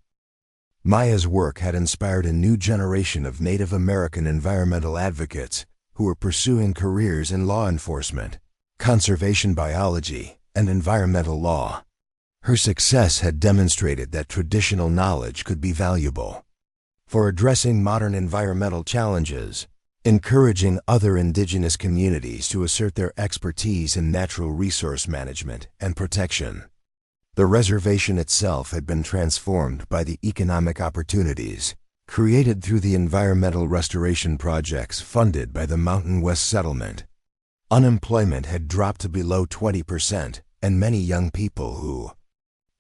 Maya's work had inspired a new generation of Native American environmental advocates who were pursuing careers in law enforcement, conservation biology, and environmental law. Her success had demonstrated that traditional knowledge could be valuable for addressing modern environmental challenges, encouraging other indigenous communities to assert their expertise in natural resource management and protection. The reservation itself had been transformed by the economic opportunities created through the environmental restoration projects funded by the Mountain West Settlement. Unemployment had dropped to below 20%, and many young people who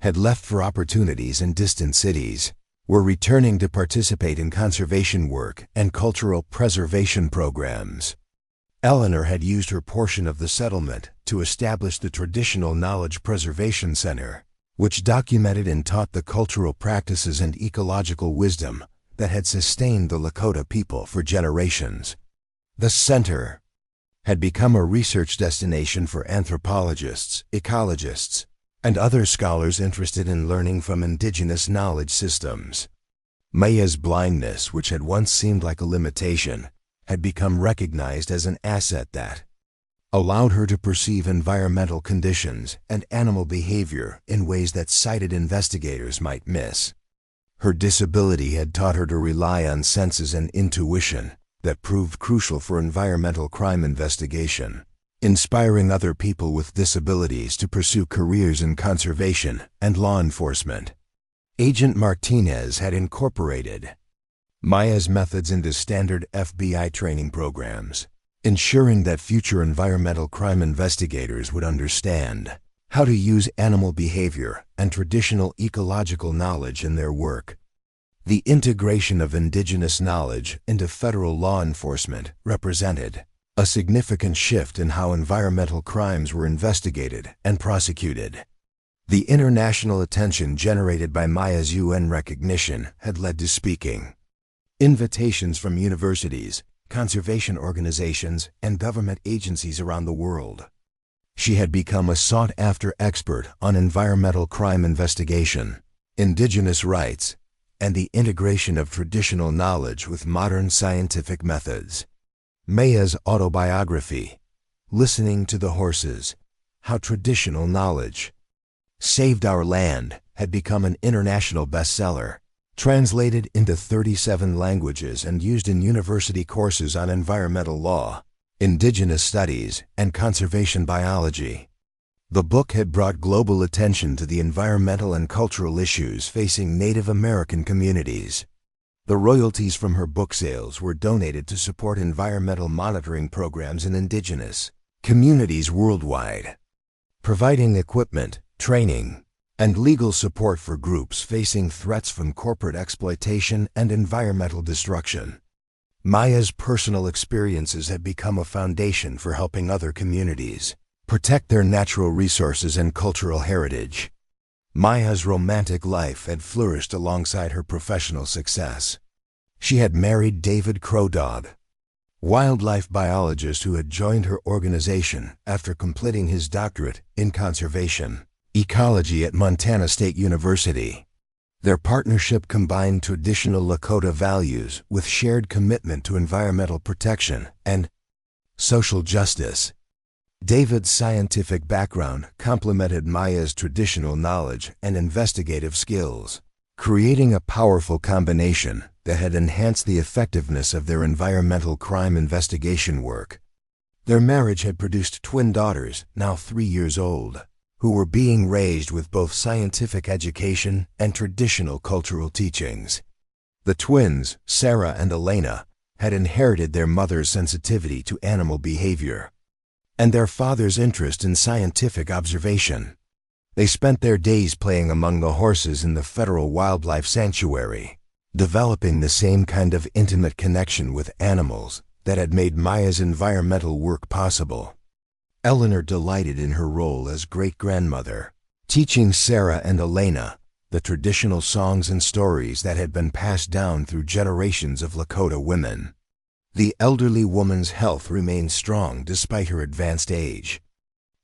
had left for opportunities in distant cities were returning to participate in conservation work and cultural preservation programs. Eleanor had used her portion of the settlement to establish the Traditional Knowledge Preservation Center, which documented and taught the cultural practices and ecological wisdom that had sustained the Lakota people for generations. The center had become a research destination for anthropologists, ecologists, and other scholars interested in learning from indigenous knowledge systems. Maya's blindness, which had once seemed like a limitation, had become recognized as an asset that allowed her to perceive environmental conditions and animal behavior in ways that sighted investigators might miss. Her disability had taught her to rely on senses and intuition that proved crucial for environmental crime investigation, inspiring other people with disabilities to pursue careers in conservation and law enforcement. Agent Martinez had incorporated Maya's methods into standard FBI training programs, ensuring that future environmental crime investigators would understand how to use animal behavior and traditional ecological knowledge in their work. The integration of indigenous knowledge into federal law enforcement represented a significant shift in how environmental crimes were investigated and prosecuted. The international attention generated by Maya's UN recognition had led to speaking invitations from universities, conservation organizations, and government agencies around the world. She had become a sought-after expert on environmental crime investigation, indigenous rights, and the integration of traditional knowledge with modern scientific methods. Maya's autobiography, Listening to the Horses: How Traditional Knowledge Saved Our Land, had become an international bestseller, translated into 37 languages and used in university courses on environmental law, indigenous studies, and conservation biology. The book had brought global attention to the environmental and cultural issues facing Native American communities. The royalties from her book sales were donated to support environmental monitoring programs in indigenous communities worldwide, providing equipment, training, and legal support for groups facing threats from corporate exploitation and environmental destruction. Maya's personal experiences had become a foundation for helping other communities protect their natural resources and cultural heritage. Maya's romantic life had flourished alongside her professional success. She had married David Crow Dog, wildlife biologist who had joined her organization after completing his doctorate in conservation ecology at Montana State University. Their partnership combined traditional Lakota values with shared commitment to environmental protection and social justice. David's scientific background complemented Maya's traditional knowledge and investigative skills, creating a powerful combination that had enhanced the effectiveness of their environmental crime investigation work. Their marriage had produced twin daughters, now 3 years old. who were being raised with both scientific education and traditional cultural teachings. The twins, Sarah and Elena, had inherited their mother's sensitivity to animal behavior and their father's interest in scientific observation. They spent their days playing among the horses in the Federal Wildlife Sanctuary, developing the same kind of intimate connection with animals that had made Maya's environmental work possible. Eleanor delighted in her role as great-grandmother, teaching Sarah and Elena the traditional songs and stories that had been passed down through generations of Lakota women. The elderly woman's health remained strong despite her advanced age,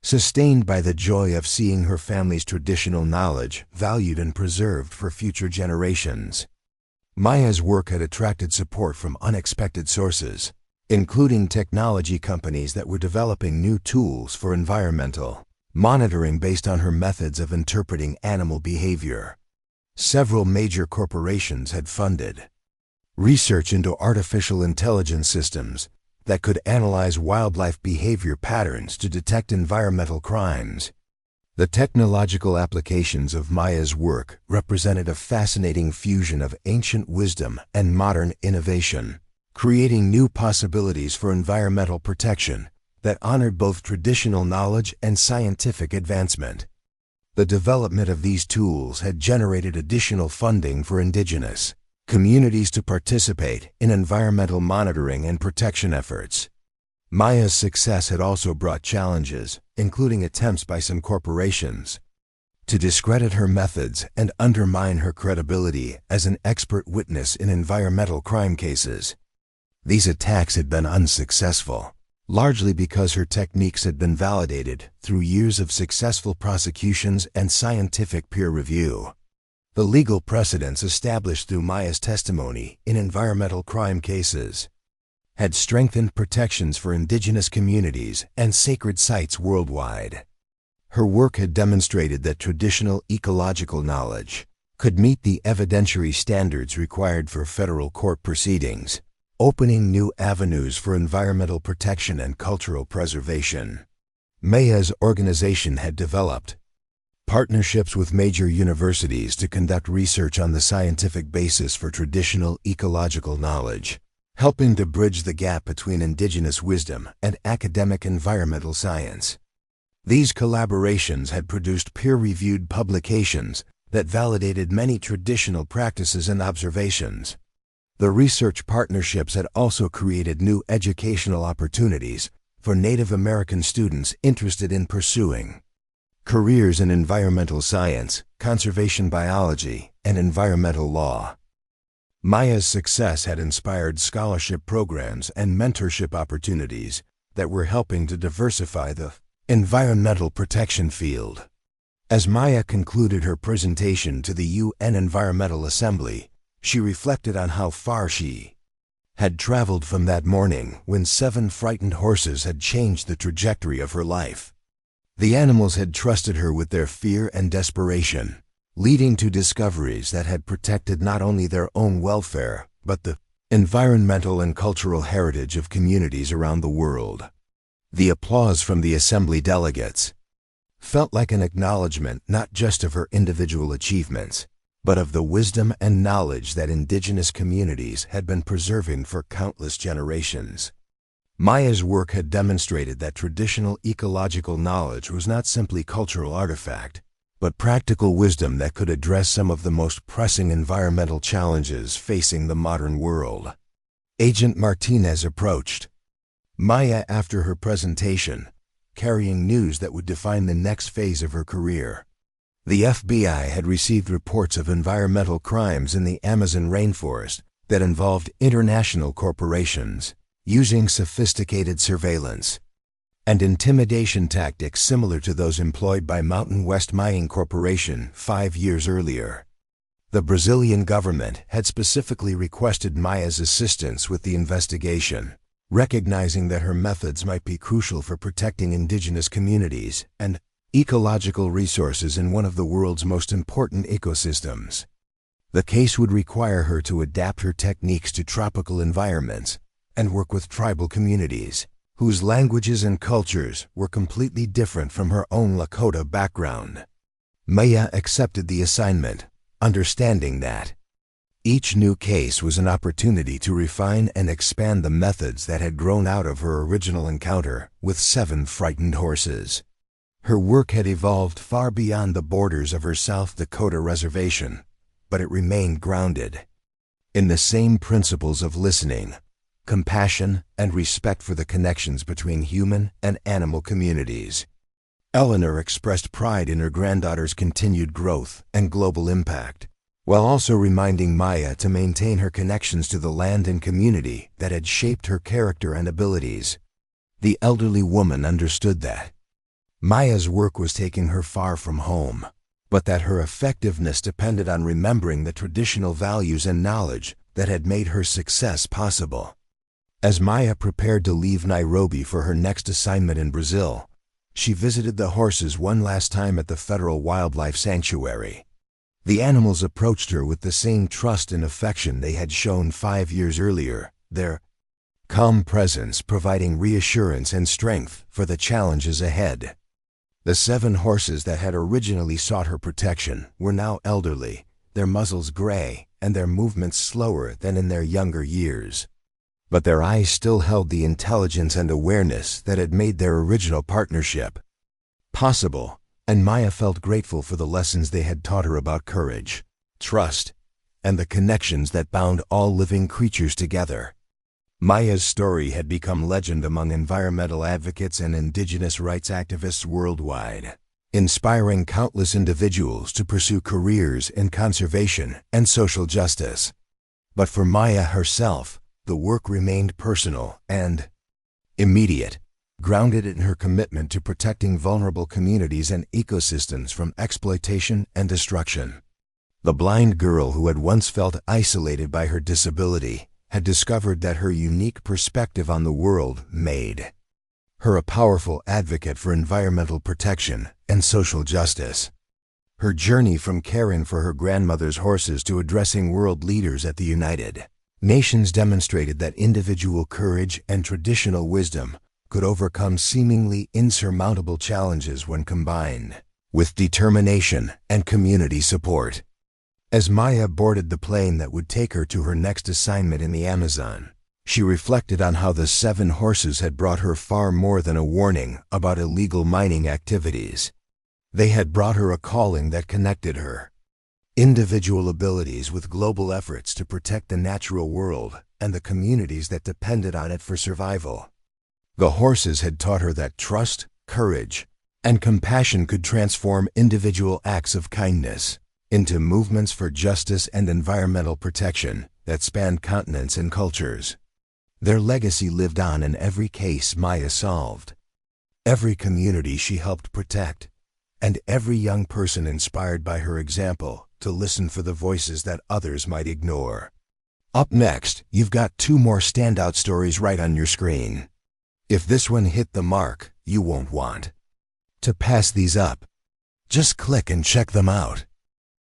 sustained by the joy of seeing her family's traditional knowledge valued and preserved for future generations. Maya's work had attracted support from unexpected sources, including technology companies that were developing new tools for environmental monitoring based on her methods of interpreting animal behavior. Several major corporations had funded research into artificial intelligence systems that could analyze wildlife behavior patterns to detect environmental crimes. The technological applications of Maya's work represented a fascinating fusion of ancient wisdom and modern innovation, creating new possibilities for environmental protection that honored both traditional knowledge and scientific advancement. The development of these tools had generated additional funding for indigenous communities to participate in environmental monitoring and protection efforts. Maya's success had also brought challenges, including attempts by some corporations to discredit her methods and undermine her credibility as an expert witness in environmental crime cases. These attacks had been unsuccessful, largely because her techniques had been validated through years of successful prosecutions and scientific peer review. The legal precedents established through Maya's testimony in environmental crime cases had strengthened protections for indigenous communities and sacred sites worldwide. Her work had demonstrated that traditional ecological knowledge could meet the evidentiary standards required for federal court proceedings, opening new avenues for environmental protection and cultural preservation. Maya's organization had developed partnerships with major universities to conduct research on the scientific basis for traditional ecological knowledge, helping to bridge the gap between indigenous wisdom and academic environmental science. These collaborations had produced peer-reviewed publications that validated many traditional practices and observations. The research partnerships had also created new educational opportunities for Native American students interested in pursuing careers in environmental science, conservation biology, and environmental law. Maya's success had inspired scholarship programs and mentorship opportunities that were helping to diversify the environmental protection field. As Maya concluded her presentation to the UN Environmental Assembly, she reflected on how far she had traveled from that morning when 7 frightened horses had changed the trajectory of her life. The animals had trusted her with their fear and desperation, leading to discoveries that had protected not only their own welfare, but the environmental and cultural heritage of communities around the world. The applause from the assembly delegates felt like an acknowledgement not just of her individual achievements, but of the wisdom and knowledge that indigenous communities had been preserving for countless generations. Maya's work had demonstrated that traditional ecological knowledge was not simply cultural artifact, but practical wisdom that could address some of the most pressing environmental challenges facing the modern world. Agent Martinez approached Maya after her presentation, carrying news that would define the next phase of her career. The FBI had received reports of environmental crimes in the Amazon rainforest that involved international corporations using sophisticated surveillance and intimidation tactics similar to those employed by Mountain West Mining Corporation 5 years earlier. The Brazilian government had specifically requested Maya's assistance with the investigation, recognizing that her methods might be crucial for protecting indigenous communities and ecological resources in one of the world's most important ecosystems. The case would require her to adapt her techniques to tropical environments and work with tribal communities, whose languages and cultures were completely different from her own Lakota background. Maya accepted the assignment, understanding that each new case was an opportunity to refine and expand the methods that had grown out of her original encounter with 7 frightened horses. Her work had evolved far beyond the borders of her South Dakota reservation, but it remained grounded in the same principles of listening, compassion, and respect for the connections between human and animal communities. Eleanor expressed pride in her granddaughter's continued growth and global impact, while also reminding Maya to maintain her connections to the land and community that had shaped her character and abilities. The elderly woman understood that Maya's work was taking her far from home, but that her effectiveness depended on remembering the traditional values and knowledge that had made her success possible. As Maya prepared to leave Nairobi for her next assignment in Brazil, she visited the horses one last time at the Federal Wildlife Sanctuary. The animals approached her with the same trust and affection they had shown 5 years earlier, their calm presence providing reassurance and strength for the challenges ahead. The 7 horses that had originally sought her protection were now elderly, their muzzles gray and their movements slower than in their younger years. But their eyes still held the intelligence and awareness that had made their original partnership possible, and Maya felt grateful for the lessons they had taught her about courage, trust, and the connections that bound all living creatures together. Maya's story had become legend among environmental advocates and indigenous rights activists worldwide, inspiring countless individuals to pursue careers in conservation and social justice. But for Maya herself, the work remained personal and immediate, grounded in her commitment to protecting vulnerable communities and ecosystems from exploitation and destruction. The blind girl who had once felt isolated by her disability had discovered that her unique perspective on the world made her a powerful advocate for environmental protection and social justice. Her journey from caring for her grandmother's horses to addressing world leaders at the United Nations demonstrated that individual courage and traditional wisdom could overcome seemingly insurmountable challenges when combined with determination and community support. As Maya boarded the plane that would take her to her next assignment in the Amazon, she reflected on how the 7 horses had brought her far more than a warning about illegal mining activities. They had brought her a calling that connected her individual abilities with global efforts to protect the natural world and the communities that depended on it for survival. The horses had taught her that trust, courage, and compassion could transform individual acts of kindness into movements for justice and environmental protection that spanned continents and cultures. Their legacy lived on in every case Maya solved, every community she helped protect, and every young person inspired by her example to listen for the voices that others might ignore. Up next, you've got 2 more standout stories right on your screen. If this one hit the mark, you won't want to pass these up. Just click and check them out.